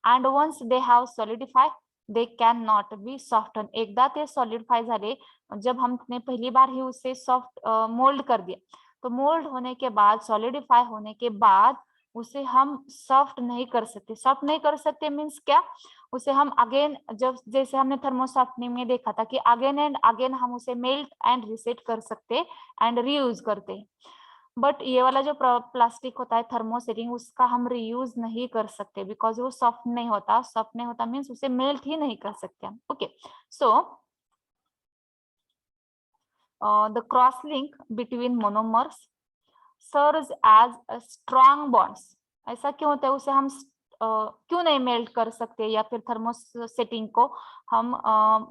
And once they have solidify they can not be soften. एकदा ते सॉलिडिफाई झाले, जब हमने पहली बार ही उसे सॉफ्ट मोल्ड कर दिया तो मोल्ड होने के बाद सॉलिडिफाई होने के बाद उसे हम सॉफ्ट नहीं कर सकते. सॉफ्ट नहीं कर सकते मीन्स क्या, उसे हम अगेन जब जैसे हमने थर्मोसॉफ्टनिंग में देखा था कि अगेन एंड अगेन हम उसे मेल्ट एंड रिसेट कर सकते एंड रीयूज करते. बट ये वाला जो प्लास्टिक होता है थर्मोसेटिंग उसका हम रीयूज नहीं कर सकते बिकॉज वो सॉफ्ट नहीं होता. सॉफ्ट नहीं होता मीन्स उसे मेल्ट ही नहीं कर सकते हम. Okay, so the cross link between monomers serves as a strong bonds. ऐसा क्यों होता है, उसे हम क्यों नहीं मेल्ट कर सकते या फिर थर्मोसेटिंग को हम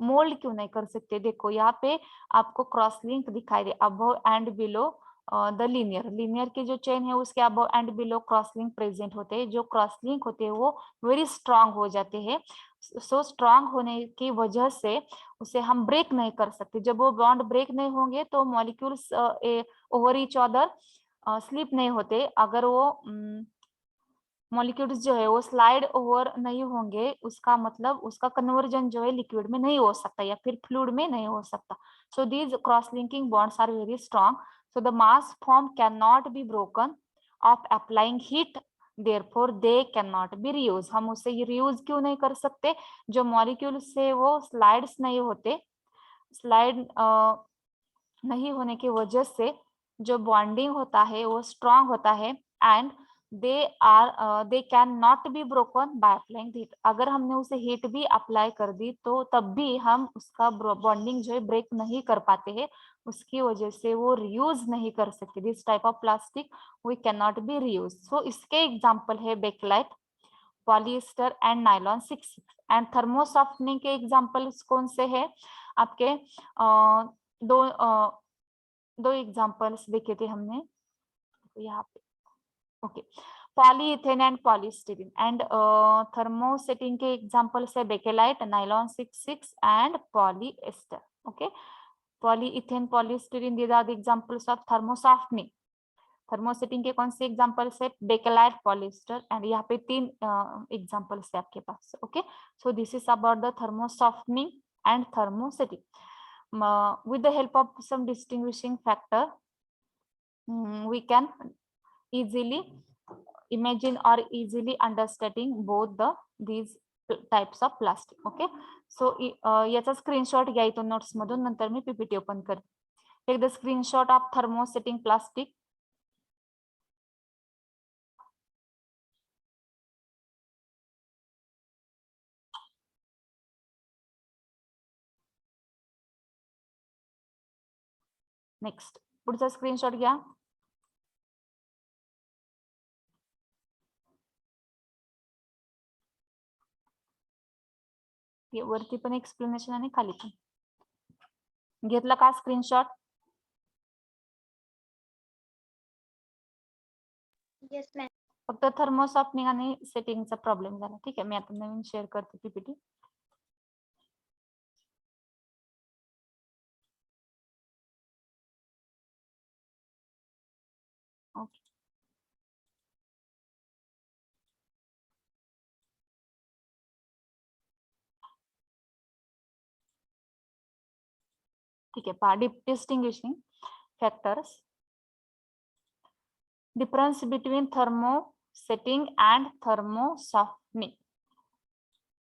मोल्ड क्यों नहीं कर सकते? देखो यहाँ पे आपको क्रॉस लिंक दिखाई दे, above and below the linear की जो चेन है उसके above and below cross link present होते हैं. जो क्रॉस लिंक होते हैं वो वेरी स्ट्रांग हो जाते हैं. सो स्ट्रांग होने की वजह से उसे हम ब्रेक नहीं कर सकते. जब वो बॉन्ड ब्रेक नहीं होंगे तो molecules over each other slip नहीं होते. अगर वो मॉलिक्यूल्स जो है वो स्लाइड ओवर नहीं होंगे उसका मतलब उसका कन्वर्जन जो है लिक्विड में नहीं हो सकता या फिर फ्लूइड में नहीं हो सकता. So these cross linking bonds are very strong. So the mass form can not be broken of applying heat, therefore they can not be reuse. हम उसे रीयूज क्यों नहीं कर सकते? जो मॉलिक्यूल्स से वो स्लाइड्स नहीं होते, स्लाइड नहीं होने की वजह से जो बॉन्डिंग होता है वो स्ट्रांग होता है and they can not be broken by applying heat. अगर हमने उसे हीट भी अप्लाई कर दी तो तब भी हम उसका बॉन्डिंग जो है ब्रेक नहीं कर पाते हैं, उसकी वजह से वो रियूज नहीं कर सकते। This type of plastic we can not be reuse. So इसके एग्जाम्पल है bakelite, polyester and nylon 66। And thermosoftening के एग्जाम्पल्स कौन से हैं आपके? दो एग्जाम्पल्स देखे थे हमने यहाँ पे। Okay, polyethene and polystyrene. And thermosetting के एग्जाम्पल्स है bakelite, nylon 66 and polyester. Okay, polyethene, polystyrene, these are the examples of thermosoftening. Thermosetting के कौन से एग्जाम्पल्स है? बेकेलाइट, पॉलिएस्टर एंड यहाँ पे 3 एग्जाम्पल्स है आपके पास। Okay, so this is about the thermosoftening and thermosetting. With the help of some distinguishing factor, we can easily imagine or easily understanding both these types of plastic. Okay, so याचा स्क्रीनशॉट घ्या इथून नोट्स मधून, नंतर मी पीपीटी ओपन करते. Take the screenshot of thermosetting plastic. Next पुढचा स्क्रीनशॉट घ्या. वरती पण एक्सप्लेनेशन आणि खाली पण. घेतला का स्क्रीनशॉट? Yes, ma'am. फक्त थर्मोसॉफ्टनिंग आणि सेटिंगचा प्रॉब्लेम झाला. ठीक आहे, मी आता नवीन शेअर करते पीपीटी. ओके, ठीक आहे. पहा, distinguishing factors. Difference between thermosetting and thermosoftening.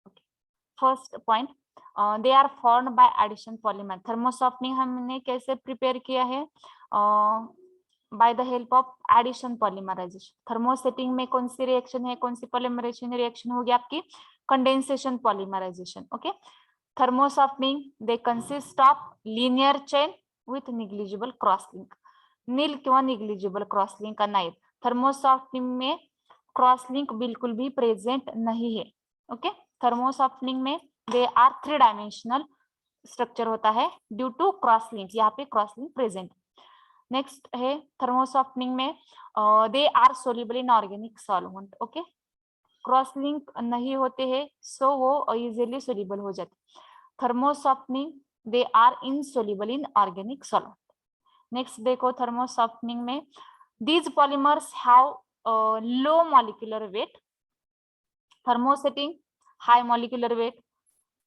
Okay. First point, they are formed by addition polymer. Thermosoftening हमने कैसे प्रिपेयर किया है? By the help of addition polymerization. Thermosetting में कौन सी रिएक्शन है, कौन सी पॉलीमराइजेशन रिएक्शन होगी आपकी? Condensation polymerisation. Okay, thermosoftening they consist of linear chain with negligible cross link. नील किंवा निग्लिजिबल क्रॉस लिंक नाही. थर्मोसॉफ्टनिंग में क्रॉस लिंक बिल्कुल भी प्रेजेंट नहीं है. ओके, थर्मोसॉफ्टनिंग में दे आर 3 डायमेंशनल स्ट्रक्चर होता है ड्यू टू क्रॉस लिंक. यहाँ पे क्रॉस लिंक प्रेजेंट. नेक्स्ट है थर्मोसॉफ्टनिंग में they are soluble in organic solvent. Okay, cross link नहीं होते हैं, सो वो इजिली सोल्युबल हो जाते. Thermosoftening they are insoluble in organic solvent. Next देखो थर्मोसॉफ्टनिंग में these polymers have low molecular weight. Thermosetting high molecular weight.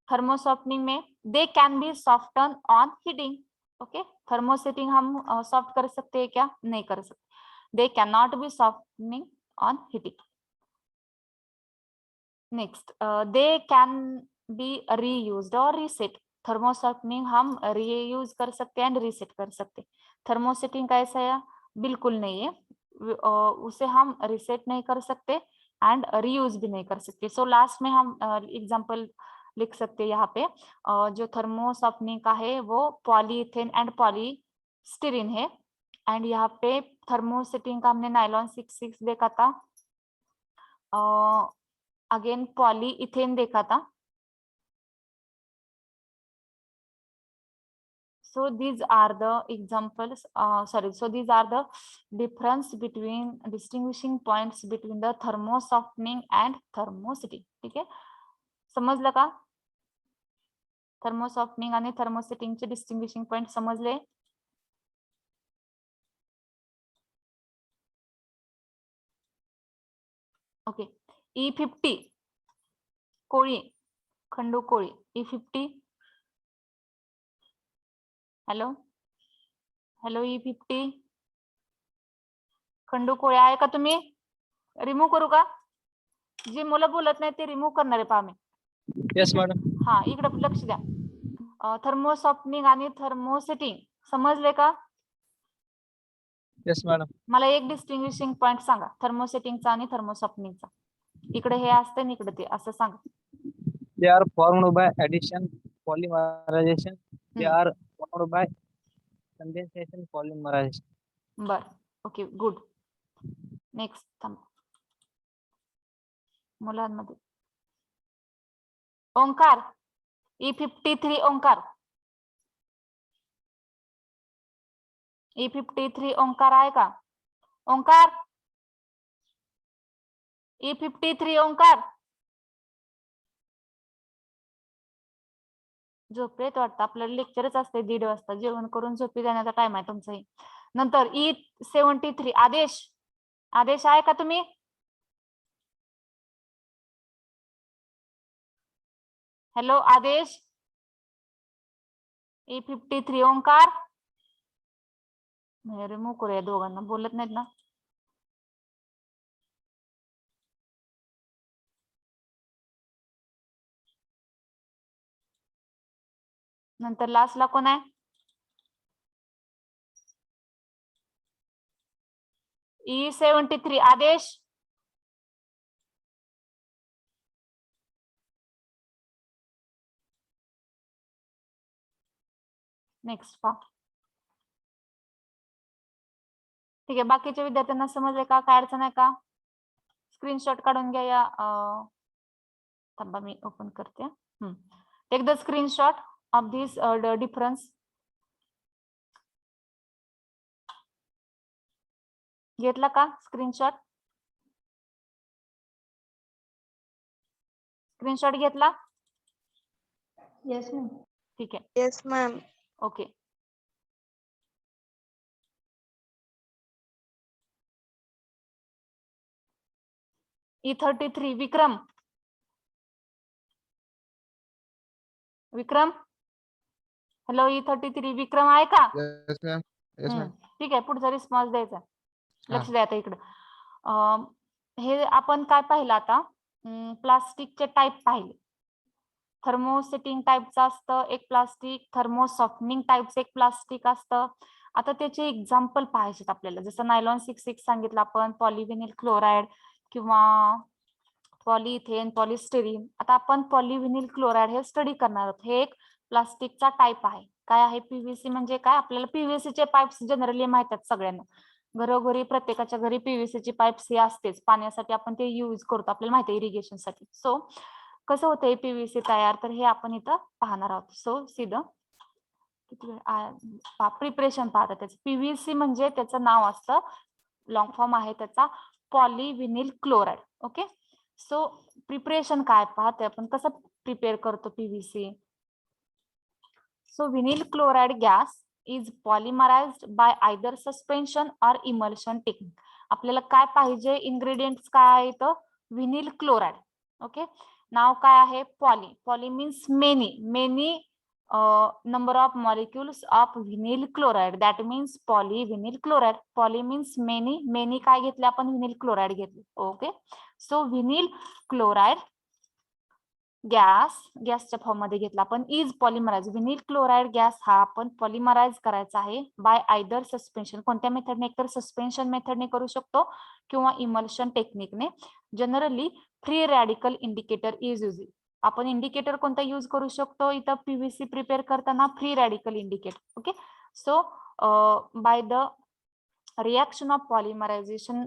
Thermosoftening में they can be softened on heating. Okay, thermosetting हम सॉफ्ट कर सकते हैं क्या? नहीं कर सकते. They cannot be softening on heating. Next, they can be reused or reset. Thermosoftening हम रीयूज कर सकते हैं एंड रीसेट कर सकते हैं. थर्मोसेटिंग का ऐसा है बिल्कुल नहीं है, उसे हम रीसेट नहीं कर सकते एंड रीयूज भी नहीं कर सकते. सो लास्ट में हम एग्जांपल लिख सकते हैं यहाँ पे. जो थर्मोसॉफ्टनिंग का है वो पॉलीइथेन एंड पॉलीस्टीरीन है. एंड यहाँ पे थर्मोसेटिंग का हमने नायलॉन 66 देखा था, अगेन पॉलीइथेन देखा था. So these are the examples, so these are the distinguishing points between the thermosoftening and thermosetting. ठीक आहे, समजलं का? थर्मोसॉफ्टनिंग आणि थर्मोसेटिंग चे डिस्टिंग्विशिंग पॉइंट समजले? Okay, E50 Koli, Khandu Koli. E50, hello hello, E50 Khandu Koli आहे का? तुम्ही रिमूव्ह करू का? जी मुलं बोलत नाही ते रिमूव्ह करणार आहे पहा मी. Yes, madam. हा, इकडे लक्ष द्या. थर्मोसॉफ्टनिंग आणि थर्मोसेटिंग समजले का? Yes madam. मला एक डिस्टिंग्विशिंग पॉइंट सांगा थर्मोसेटिंगचा आणि थर्मोसॉफ्टनिंगचा. इकडे हे असते आणि इकडे ते असं सांगा. They are formed by addition, polymerization. They हम्म. are formed by condensation, polymerization. बर ओके गुड. नेक्स्ट थांब. मुलांमध्ये ओंकार E53 ओंकार E53 ओंकार आहे का? ओंकार E53 ओंकार झोपेत वाटतं. आपल्याला लेक्चरच असते 1:30 वाजता. जेवण करून झोपी जाण्याचा टाइम आहे तुमचाही. नंतर E73 आदेश आदेश आहे का तुम्ही? हॅलो आदेश. E53 ओंकार रिमूव्ह करूया दोघांना. बोलत नाहीत ना. नंतर लास्टला कोण आहे? E73 आदेश. नेक्स्ट पहा. ठीक आहे बाकीच्या विद्यार्थ्यांना समजले का? काय अडचण आहे का? स्क्रीनशॉट काढून घ्या या. थांबा मी ओपन करते. Take the screenshot of this difference. घेतला का स्क्रीनशॉट? स्क्रीनशॉट घेतला? Yes, ma'am. ठीक आहे. Yes, ma'am. ओके. E33 विक्रम. विक्रम हॅलो E33 विक्रम आहे का? Yes, ma'am. Yes, ma'am. ठीक आहे पुढचा रिस्पॉन्स द्यायचा. लक्ष द्या आता इकडं. हे आपण काय पाहिलं आता? प्लास्टिकचे टाईप पाहिले. थर्मोसेटिंग टाईपचं असतं एक प्लास्टिक, थर्मोसॉफ्टनिंग टाईपचं एक प्लास्टिक असतं. आता त्याचे एक्झाम्पल पाहायचे आपल्याला. जसं नायलॉन 66 सांगितलं आपण, पॉलिव्हिनिल क्लोराइड किंवा पॉलिइथेन, पॉलिस्टेरीन. आता आपण पॉलिव्हिनिल क्लोराइड हे स्टडी करणार आहोत. हे एक प्लास्टिकचा टाईप आहे. काय आहे? पीव्हीसी म्हणजे काय? आपल्याला पीव्हीसी चे पाईप्स जनरली माहित आहेत सगळ्यांना. घरोघरी प्रत्येकाच्या घरी पीव्हीसी ची पाईप्स ही असतेच. पाण्यासाठी आपण ते युज करतो. आपल्याला माहिती आहे इरिगेशन साठी. सो कसं होतंय पीव्हीसी तयार? तर हे आपण इथं पाहणार आहोत. सो सीधं प्रिपरेशन पाहता त्याचं. पीव्हीसी म्हणजे त्याचं नाव असतं, लॉंग फॉर्म आहे त्याचा polyvinyl chloride. Okay. So preparation काय पाहतोय आपण, कसं प्रिपेअर करतो PVC. So vinyl chloride gas is polymerised by either suspension or emulsion technique. आपल्याला काय पाहिजे? इन्ग्रेडियंट्स काय आहे इथं? Vinyl chloride. ओके. नाव काय आहे? Poly. Poly means many. Many number of molecules of vinyl chloride, that means polyvinyl chloride. Poly means many. Many काय घेतले आपण? vinyl chloride घेतले. ओके. सो vinyl chloride गॅसच्या फॉर्म मध्ये घेतला आपण. Is polymerise. Vinyl chloride gas हा आपण पॉलिमराइज करायचा आहे बाय आयदर सस्पेन्शन. कोणत्या मेथडने? एकतर सस्पेन्शन मेथडने करू शकतो किंवा इमल्शन टेक्निकने. Generally free radical indicator is use. आपण इंडिकेटर कोणता यूज करू शकतो इथं पीव्हीसी प्रिपेअर करताना? Free radical indicator. Okay. So by the reaction of polymerisation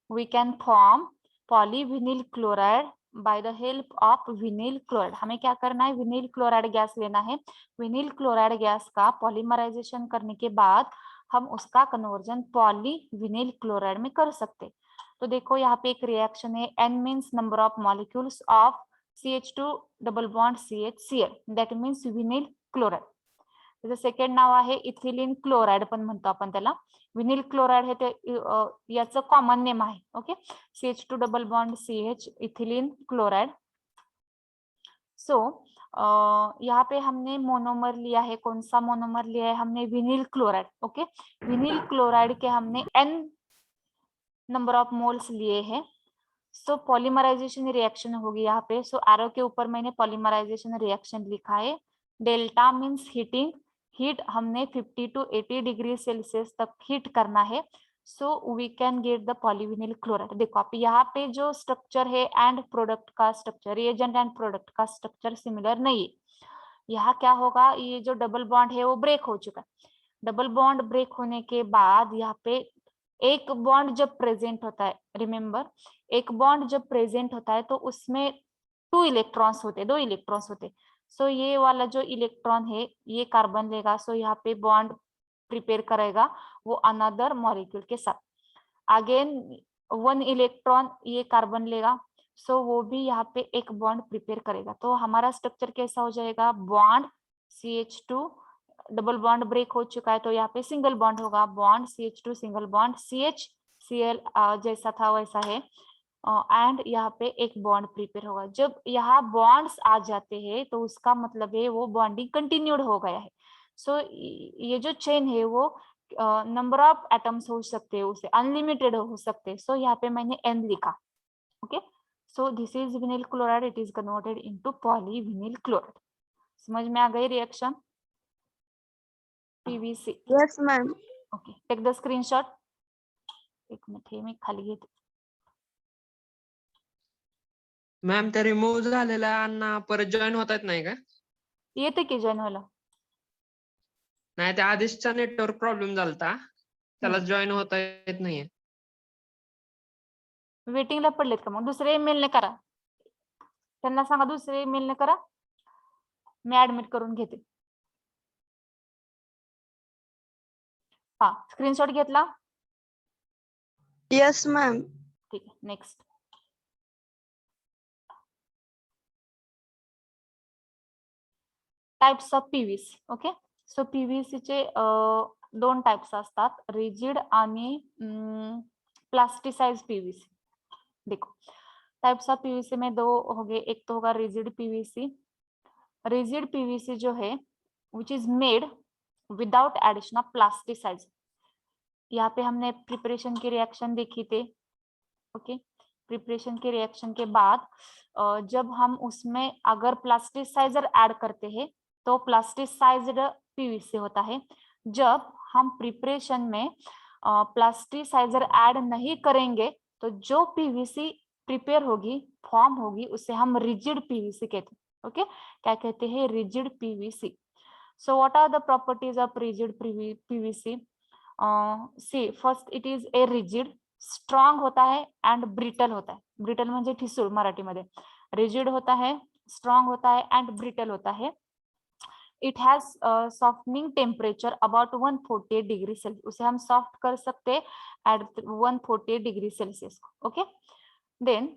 we can form polyvinyl chloride by the help of vinyl chloride. हमें क्या करना है? विनिल क्लोराइड गैस लेना है. विनिल क्लोराइड गैस का पॉलीमराइजेशन करने के बाद हम उसका कन्वर्जन पॉलीविनिल क्लोराइड में कर सकते. तो देखो यहाँ पे एक रिएक्शन है. N means number of molecules of CH2 double bond CHCl, that means vinyl chloride. त्याचं सेकंड नाव आहे इथिलीन क्लोराइड पण म्हणतो आपण त्याला. विनिल क्लोराइड हे ते याचं कॉमन नेम आहे. Okay. CH2 double bond CH ethylene chloride. So यहाँ पे हमने मोनोमर लिया है. कौन सा मोनोमर लिया है हमने? विनिल क्लोराइड. ओके. विनिल क्लोराइड के हमने N नंबर ऑफ मोल्स लिए हैं. सो पॉलीमराइजेशन रिएक्शन होगी यहाँ पे. सो एरो के ऊपर मैंने पॉलीमराइजेशन रिएक्शन लिखा है. डेल्टा मीन्स हीटिंग, हीट हमने 50 to 80 डिग्री सेल्सियस तक हीट करना है, so we can get the polyvinyl chloride. देखो आप यहाँ पे जो स्ट्रक्चर है एंड प्रोडक्ट का स्ट्रक्चर, रिएजेंट एंड प्रोडक्ट का स्ट्रक्चर सिमिलर नहीं है। यहाँ क्या होगा, ये जो डबल बॉन्ड है वो ब्रेक हो चुका है। डबल बॉन्ड ब्रेक होने के बाद यहाँ पे एक बॉन्ड जब प्रेजेंट होता है, रिमेम्बर एक बॉन्ड जब प्रेजेंट होता है तो उसमें 2 इलेक्ट्रॉन्स होते, 2 इलेक्ट्रॉन्स होते। सो ये वाला जो इलेक्ट्रॉन है ये कार्बन लेगा, सो यहाँ पे बॉन्ड प्रिपेयर करेगा वो अनदर मॉलिक्यूल के साथ। अगेन 1 इलेक्ट्रॉन ये कार्बन लेगा, सो वो भी यहाँ पे एक बॉन्ड प्रिपेयर करेगा। तो हमारा स्ट्रक्चर कैसा हो जाएगा, bond CH2, double bond break हो चुका है तो यहाँ पे सिंगल बॉन्ड होगा, bond CH2 single bond CH Cl जैसा था वैसा है, एंड यहाँ पे एक बॉन्ड प्रिपेयर होगा। जब यहाँ बॉन्ड्स आ जाते हैं तो उसका मतलब है वो बॉन्डिंग कंटिन्यूड हो गया है। सो ये जो चेन है वो नंबर ऑफ एटम्स हो सकते हैं, उसे अनलिमिटेड हो सकते हैं। सो यहाँ पे मैंने n लिखा। Okay, so this is vinyl chloride, it is converted into polyvinyl chloride. समझ में आ गई reaction PVC? Yes, ma'am. Okay, take the screenshot. एक मिनिट हे मी खाली घेते। मॅम ते रिमूव्ह झालेल्या अण्णा परत जॉईन होता येत नाही का? येते की जॉईन व्हायला? नाही, त्या आधीचा नेटवर्क प्रॉब्लेम झालता, त्याला जॉईन होता येत नाहीये. वेटिंगला पडलेत का? मग दुसरे ईमेलने करा, त्यांना सांगा दुसरे ईमेलने करा, मी ऍडमिट करून घेते। हा, स्क्रीनशॉट घेतला? Yes, ma'am. ठीक आहे, next. Types of PVC. Okay, so PVC चे 2 टाइप्स असतात, रिजिड आणि प्लास्टिसाइज PVC। देखो टाइप्स ऑफ PVC में 2 हो गए, एक तो होगा रिजिड PVC। रिजिड PVC जो है which is made without addition of plasticise. यहाँ पे हमने प्रिपरेशन की रिएक्शन देखी थे। ओके, प्रिपरेशन की रिएक्शन के बाद जब हम उसमें अगर प्लास्टिसाइजर ऐड करते हैं तो प्लास्टिसाइज्ड PVC होता है। जब हम प्रिपरेशन में प्लास्टिसाइजर ऐड नहीं करेंगे तो जो PVC प्रिपेयर होगी, फॉर्म होगी, उसे हम रिजिड PVC कहते हैं। ओके, क्या कहते हैं? Rigid PVC। So what are the properties of rigid PVC? See first, it is a rigid, strong होता है एंड ब्रिटल होता है। ब्रिटल म्हणजे ठिसूळ मराठीमध्ये, रिजिड होता है, स्ट्रॉन्ग होता है एंड ब्रिटल होता है। It has softening temperature about 148 degree Celsius, उसे हम सॉफ्ट कर सकते हैं at 148 degree Celsius. Okay, then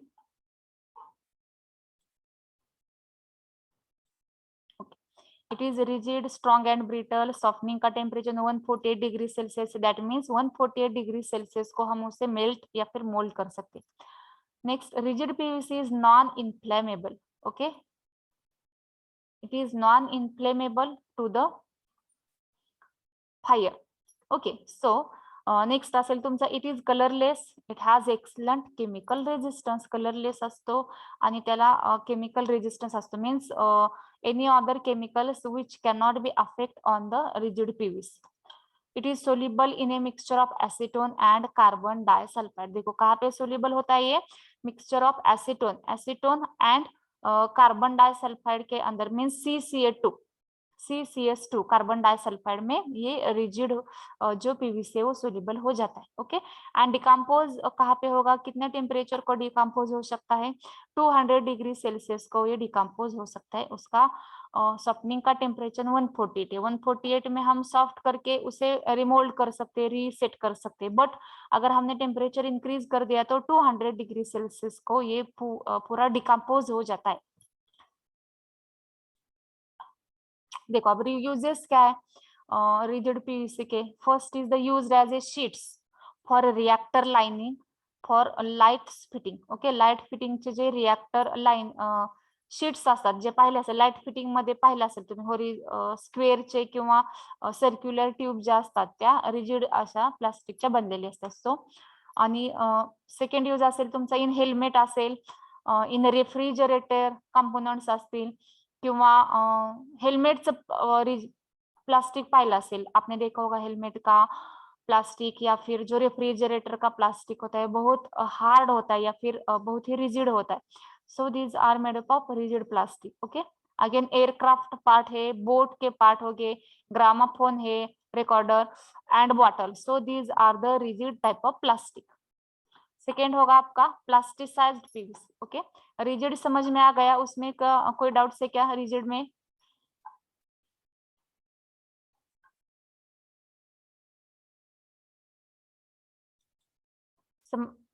it is rigid, strong and brittle, softening का temperature 148 degree Celsius, that means 148 degree Celsius को हम उसे मेल्ट या फिर मोल्ड कर सकते हैं। Next, rigid PVC is non inflammable. Okay, it is non inflammable to the fire. Okay, so next असेल तुमचा, it is colourless, it has excellent chemical resistance, colourless असतो आणि त्याला केमिकल रेजिस्टन्स असतो, means any other chemicals which cannot be affect on the rigid PVC. It is soluble in a mixture of acetone and carbon disulfide. देखो कहाँ पे soluble होता है ये? mixture of acetone and carbon disulfide के अंदर, means CCS2 कार्बन डाइसल्फाइड में ये रिजिड जो PVC है वो सोल्यूबल हो जाता है। ओके, एंड डिकम्पोज कहाँ पे होगा, कितने टेम्परेचर को डिकम्पोज हो सकता है? 200 डिग्री सेल्सियस को ये डिकम्पोज हो सकता है। उसका सॉफ्टनिंग का टेम्परेचर 148 है। 148 में हम सॉफ्ट करके उसे रिमोल्ड कर सकते हैं, रीसेट कर सकते हैं। बट अगर हमने टेम्परेचर इंक्रीज कर दिया तो 200 डिग्री सेल्सियस को ये पूरा डिकम्पोज हो जाता है। देखो अब यूजेस क्या है रिजिड PVC के? First is the used as a sheets for reactor lining for light fitting. Okay, light फिटिंगचे जे रिएक्टर लाईन शीट्स असतात जे पाहिले असेल लाईट फिटिंग मध्ये पाहिले असेल तुम्ही, होरी स्क्वेअरचे किंवा सर्क्युलर ट्यूब ज्या असतात त्या रिजिड अशा प्लास्टिकच्या बनलेल्या असतात. सो आणि सेकंड यूज असेल तुमचा इन हेल्मेट असेल, इन रेफ्रिजरेटर कंपोनंट्स असतील किंवा हेल्मेटचं प्लास्टिक पाहिला असेल आपने, देखा होगा हेलमेट का प्लास्टिक या फिर जो रेफ्रिजरेटर का प्लास्टिक होता है बहुत हार्ड होता है या फिर बहुत ही रिजिड होता है. So these are made up of rigid plastic. Okay, again aircraft part है, बोट के पार्ट हो गए, ग्रामाफोन है, recorder and bottle. So these are the rigid type of plastic. Second होगा आपका प्लास्टिसाइज्ड पीवीसी. ओके, रिजिड समझ में आ गया, उसमें कोई डाउट से क्या रिजिड में?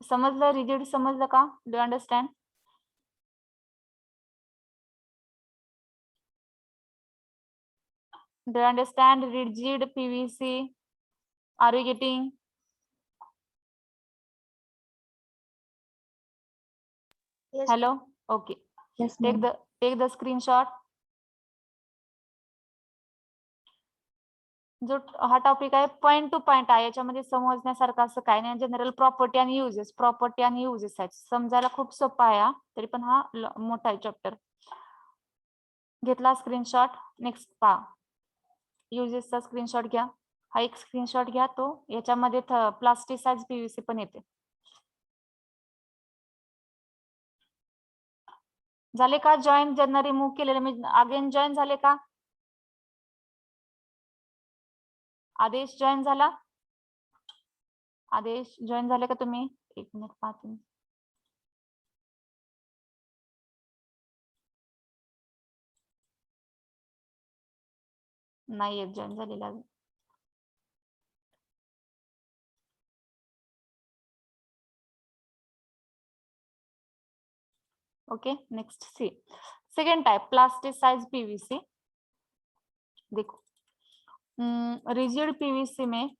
समजलं, रिजिड समजलं का? Do understand? Do you understand rigid PVC? Are you getting? Yes. Hello? Okay. Yes, Take ma'am. the screenshot. जो हा टॉपिक आहे पॉइंट टू पॉइंट आहे, याच्यामध्ये समजण्यासारखं असं काय नाही. जनरल प्रॉपर्टी आणि युजेस आहेत, समजायला खूप सोपा आहे हा, तरी पण हा मोठा आहे चॅप्टर. घेतला स्क्रीनशॉट? नेक्स्ट पहा, युजेसचा स्क्रीनशॉट घ्या. हा एक स्क्रीनशॉट घ्या, तो याच्यामध्ये प्लास्टिसाइज पीव्हीसी पण येते. झाले का जॉईन? ज्यांना रिमूव्ह केलेलं मी अगेन जॉईन झाले का? आदेश जॉईन झाला? आदेश जॉईन झाले का तुम्ही? एक मिनिट पाहते. नाही येत जॉईन झालेला. Okay, next see. Second type plasticise PVC. देखो, रिजिड पीवीसी में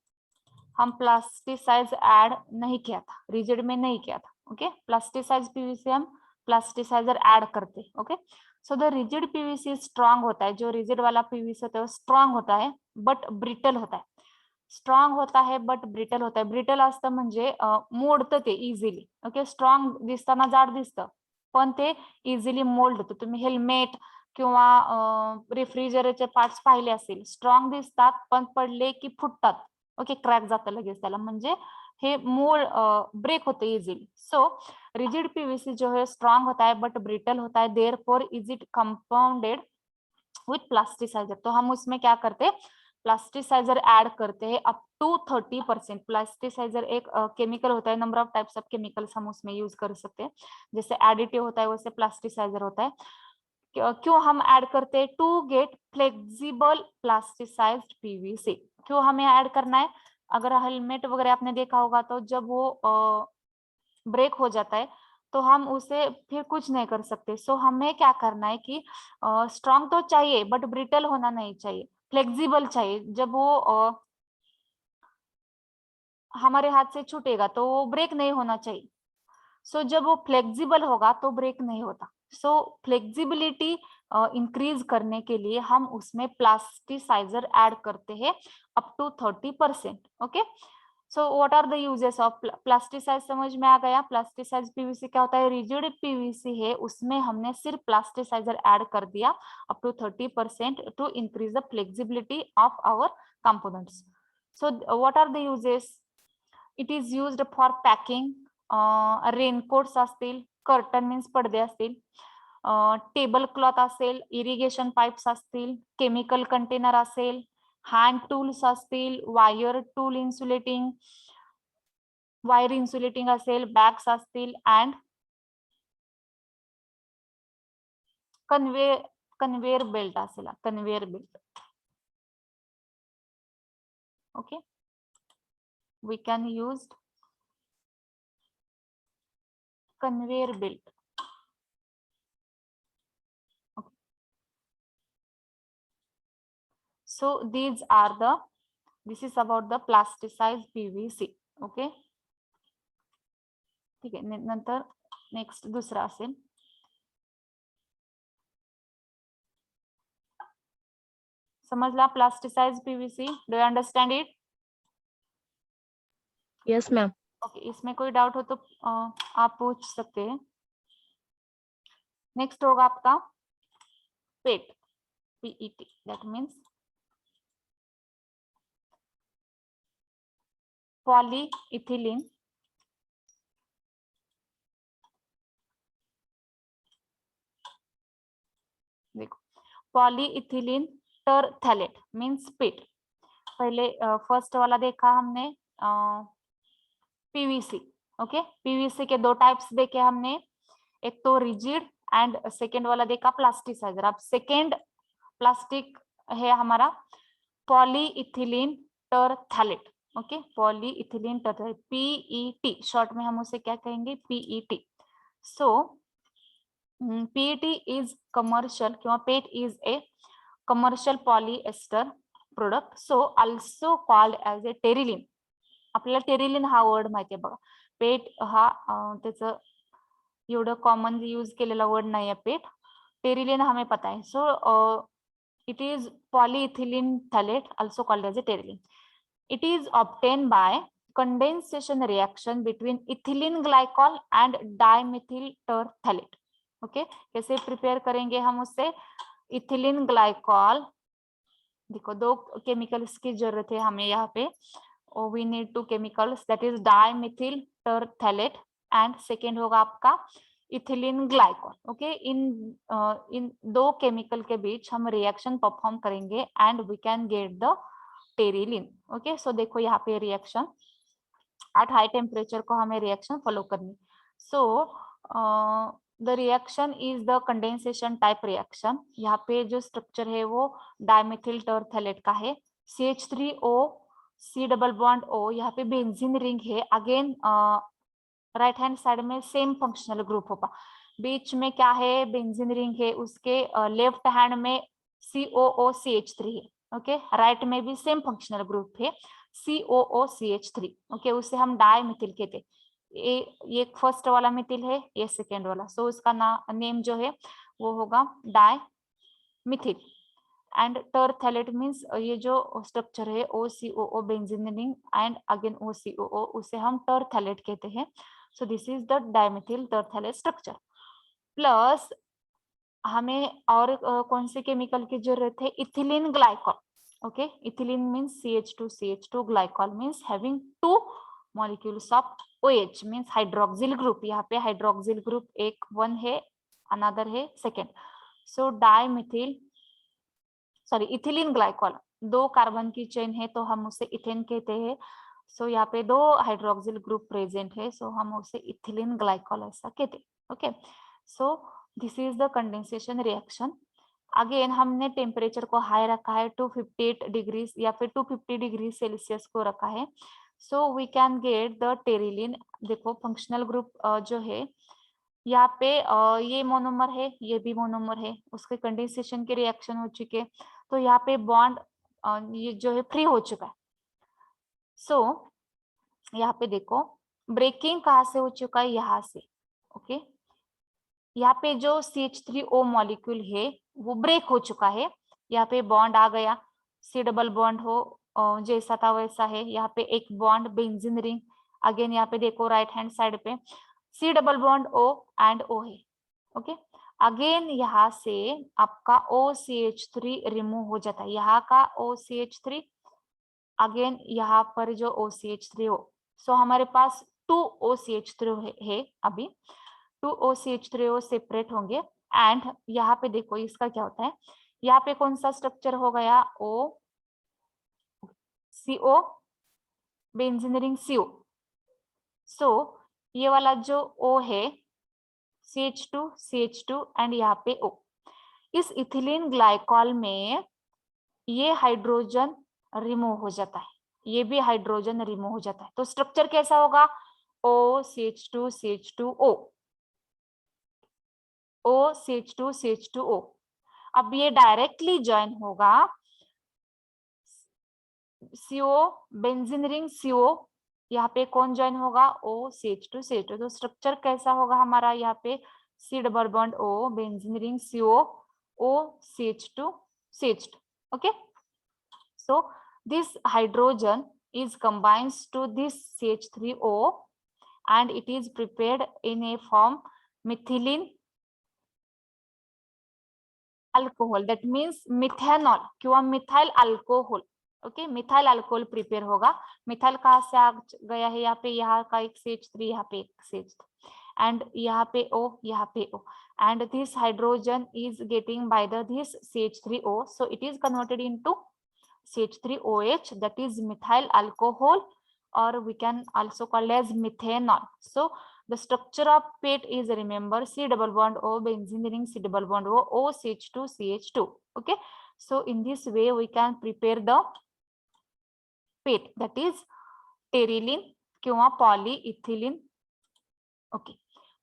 हम प्लास्टिसाइज ऐड नहीं किया था, रिजिड में नहीं किया था. ओके, प्लास्टिसाइज पीवीसी हम प्लास्टिसाइजर ऐड करते. Okay, so the rigid PVC strong होता है, जो रिजिड वाला पीवीसी होता है वो स्ट्रांग होता है बट ब्रिटल होता है. स्ट्रॉंग होता है बट ब्रिटल होता है. ब्रिटल असतं म्हणजे मोडतं ते इझिली. ओके, स्ट्रॉंग दिसताना जाड दिसतं पण ते इझिली मोल्ड होतं. तुम्ही हेल्मेट किंवा रेफ्रिजरेटरचे पार्ट्स पाहिले असतील, स्ट्रॉंग दिसतात पण पडले की फुटतात. ओके, क्रॅक जातं लगेच त्याला, म्हणजे हे मोल्ड ब्रेक होते इझिली. सो रिजिड पीवीसी जो है स्ट्रॉंग होता है बट ब्रिटल होता है, therefore is it compounded with plasticiser. तो हम उसमें क्या करते हैं, प्लास्टिसाइजर ऐड करते हैं अप टू 30%. प्लास्टिसाइजर एक केमिकल होता है, number of types of chemicals हम उसमें यूज कर सकते हैं. जैसे एडिटिव होता है वैसे प्लास्टिसाइजर होता है. क्यों हम ऐड करते हैं? To get flexible plasticised PVC. क्यों हमें ऐड करना है? अगर हेलमेट वगैरह आपने देखा होगा तो जब वो ब्रेक हो जाता है तो हम उसे फिर कुछ नहीं कर सकते. सो हमें क्या करना है कि स्ट्रॉन्ग तो चाहिए बट ब्रिटल होना नहीं चाहिए, फ्लेक्सिबल चाहिए. जब वो हमारे हाथ से छूटेगा तो वो ब्रेक नहीं होना चाहिए. सो जब वो फ्लेक्सिबल होगा तो ब्रेक नहीं होता. सो फ्लेक्सिबिलिटी इंक्रीज करने के लिए हम उसमें प्लास्टिसाइजर ऐड करते हैं up to 30%. Okay, so what are the uses of plasticise? समझ में आ गया. प्लास्टिसाइज पीवीसी क्या होता है? रिजिड पीवीसी है, उसमें हमने सिर्फ प्लास्टिसाइजर ऐड कर दिया up to 30% to increase the flexibility of our components. So what are the uses? It is used for packing. Raincoats असतील, कर्टन मीन्स पडदे असतील, टेबल क्लॉथ असेल, इरिगेशन पाईप्स असतील, केमिकल कंटेनर असेल, हँड टूल्स असतील, वायर इन्सुलेटिंग असेल, बॅग्स असतील, अँड कन्वेयर बेल्ट असेल, conveyor belt. Okay, we can use conveyor belt. Okay. So this is about the plasticized PVC. Okay, ठीक आहे. नंतर नेक्स्ट दुसरा असेल, समझला plasticise PVC? Do you understand it? Yes, ma'am. Okay, इसमें कोई डाउट हो तो आप पूछ सकते हैं. नेक्स्ट होगा आपका पेट, PET, दैट मीन्स पॉलीइथिलीन देखो पॉलीइथिलीन टरथैलेट मीन्स पिट। पहले फर्स्ट वाला देखा हमने पीवीसी। ओके, पीवीसी के दो टाइप्स देखे हमने, एक तो रिजिड एंड सेकेंड वाला देखा प्लास्टिसाइजर। अब सेकेंड प्लास्टिक है हमारा polyethylene terephthalate. Okay, polyethylene terephthalate, PET short में हम उसे क्या कहेंगे, PET. So PET is commercial किंवा PET is a commercial polyester product, so also called as a Terylene. आपल्याला टेरिलिन हा वर्ड माहिती आहे बघा, पेट हा त्याचं एवढं कॉमनली यूज केलेला वर्ड नाही आहे पेट, टेरिलिन हमें पता है। So it is polyethylene phthalate also called as a Terylene. It is obtained by condensation reaction between ethylene glycol and dimethyl terephthalate। Okay, कैसे प्रिपेयर करेंगे हम उससे, इथिलीन ग्लाइकॉल, देखो दो केमिकल्स की जरूरत है हमें यहाँ पे, we need to chemicals, that is dimethyl terephthalate and second होगा आपका इथिलीन ग्लाइकॉल। ओके, इन दो केमिकल के बीच हम रिएक्शन परफॉर्म करेंगे and we can get the terylene. Okay, so देखो यहाँ पे रिएक्शन एट हाई टेम्परेचर को हमें रिएक्शन फॉलो करनी। So the reaction is the condensation type reaction. यहाँ पे जो स्ट्रक्चर है वो डाइमेथिल टरथैलेट का है, CH3O C double bond O, यहाँ पे बेंजीन रिंग है। अगेन राइट हैंड साइड में सेम फंक्शनल ग्रुप होगा, बीच में क्या है, बेंजीन रिंग है, उसके लेफ्ट हैंड में COOCH3 है। ओके, राइट में भी सेम फंक्शनल ग्रुप है COOCH3। ओके, उसे हम डाइमिथिल कहते हैं। ये फर्स्ट वाला मिथिल है, ये सेकेंड वाला, सो इसका नेम जो है वो होगा डाइमिथिल। एंड टरथैलेट मीन्स ये जो स्ट्रक्चर है OCOO benzene ring and again OCOO, उसे हम टरथैलेट कहते हैं। So this is the dimethyl terephthalate structure. Plus हमें और कौन से केमिकल की जरूरत है, ethylene glycol. Okay, ethylene means CH2CH2, glycol means having two molecules of OH means hydroxyl group. यहाँ पे हाइड्रोक्सिल ग्रुप एक वन है, अनदर है second. So dimethyl sorry ethylene glycol, दो कार्बन की चेन है तो हम उसे इथेन कहते हैं। सो यहाँ पे दो हाइड्रोक्सिल ग्रुप प्रेजेंट है, सो हम उसे इथिलीन ग्लाइकॉल ऐसा कहते हैं। Okay, so this is the condensation reaction. Again हमने टेम्परेचर को हाई रखा है 258 डिग्री या फिर 250 डिग्री सेल्सियस को रखा है। So we can get the terylene. देखो फंक्शनल ग्रुप जो है यहाँ पे ये मोनोमर है, ये भी मोनोमर है, उसके कंडेंसेशन की रिएक्शन हो चुकी है, तो यहाँ पे बॉन्ड ये जो है फ्री हो चुका है। सो यहाँ पे देखो ब्रेकिंग कहाँ से हो चुका है, यहाँ से। ओके, यहाँ पे जो CH3O मॉलिक्यूल है वो ब्रेक हो चुका है, यहाँ पे बॉन्ड आ गया, C डबल बॉन्ड हो जैसा था वैसा है, यहाँ पे एक बॉन्ड बेंजीन रिंग। अगेन यहाँ पे देखो राइट हैंड साइड पे C double bond O end O है। ओके, अगेन यहाँ से आपका OCH3 रिमूव हो जाता है, यहाँ का OCH3 अगेन यहाँ पर जो OCH3 हो, सो हमारे पास 2 OCH3 है अभी, 2 OCH3O सेपरेट होंगे। एंड यहाँ पे देखो इसका क्या होता है, यहाँ पे कौन सा स्ट्रक्चर हो गया, CO benzene ring CO। So ये वाला जो O है CH2 एंड यहाँ पे O, इस इथिलीन ग्लाइकॉल में ये हाइड्रोजन रिमूव हो जाता है, ये भी हाइड्रोजन रिमूव हो जाता है, तो स्ट्रक्चर कैसा होगा, OCH2CH2O, OCH2CH2O। अब ये डायरेक्टली ज्वाइन होगा CO बेंजीन रिंग CO, यहाँ पे कौन ज्वाइन होगा, OCH2CH2, तो स्ट्रक्चर कैसा होगा हमारा, यहाँ पे C double bond O benzene ring CO OCH2CH2। Okay, so this hydrogen is combines to this CH3O and it is prepared in a form methylene alcohol, that means methanol किंवा methyl alcohol. Okay, methyl alcohol prepare होगा। मिथाइल कहाँ से आ गया है यहाँ पे, यहाँ का एक CH3, यहाँ पे एक CH3, एंड यहाँ पे O, यहाँ पे O, and this hydrogen is getting by this CH3O, so it is converted into CH3OH, that is methyl alcohol, or we can also call as methanol. So the structure of PET is, remember, C double bond O, benzene ring, C double bond O, OCH2 CH2. Okay, so in this way we can prepare the PET, that is terylene किंवा पॉलीइथिलीन. Okay,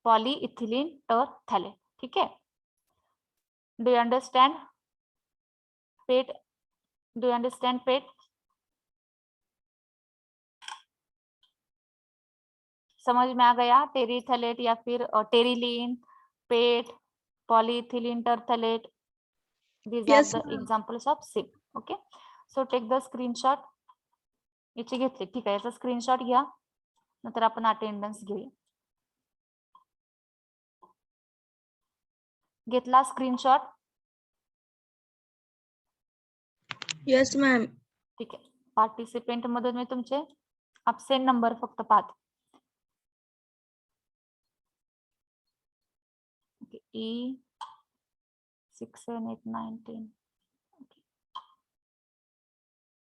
polyethylene terephthalate. ठीक आहे, do you understand PET? Do you understand PET? समझ में आ गया? टेरिथलेट या फिर terylene, PET, polyethylene terephthalate, these are the examples of SIP. Okay, so take the screenshot. याची घेतली, ठीक आहे, याचा स्क्रीनशॉट घ्या, नंतर आपण अटेंडन्स घेऊया. घेतला स्क्रीनशॉट? Yes ma'am. ठीक आहे, पार्टिसिपेंट मधून मी तुमचे अब्सेंट नंबर फक्त पाहते. E 6 7 8 9 10.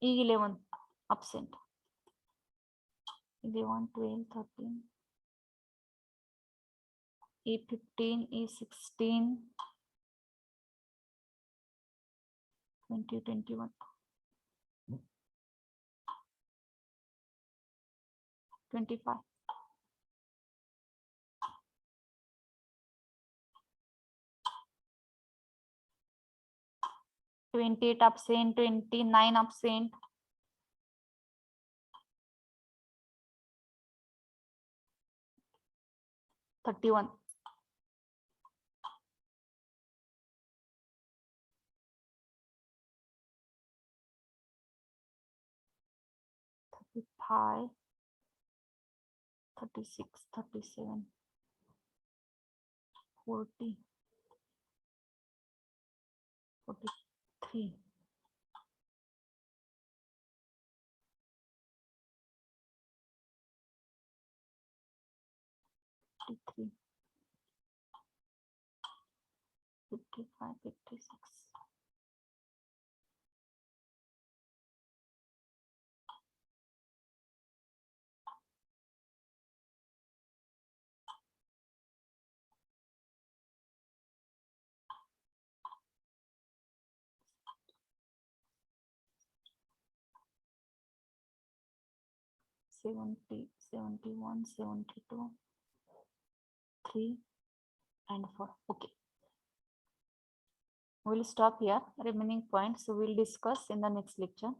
E11 absent. 11 12 13. E15 E16 20 21 25. $28 absent, $29 absent. $31. $35, $36, $37, $40, $43. $53, $55, $56. $70, $71, $72, 3 and 4. Okay, we'll stop here. Remaining points we'll discuss in the next lecture.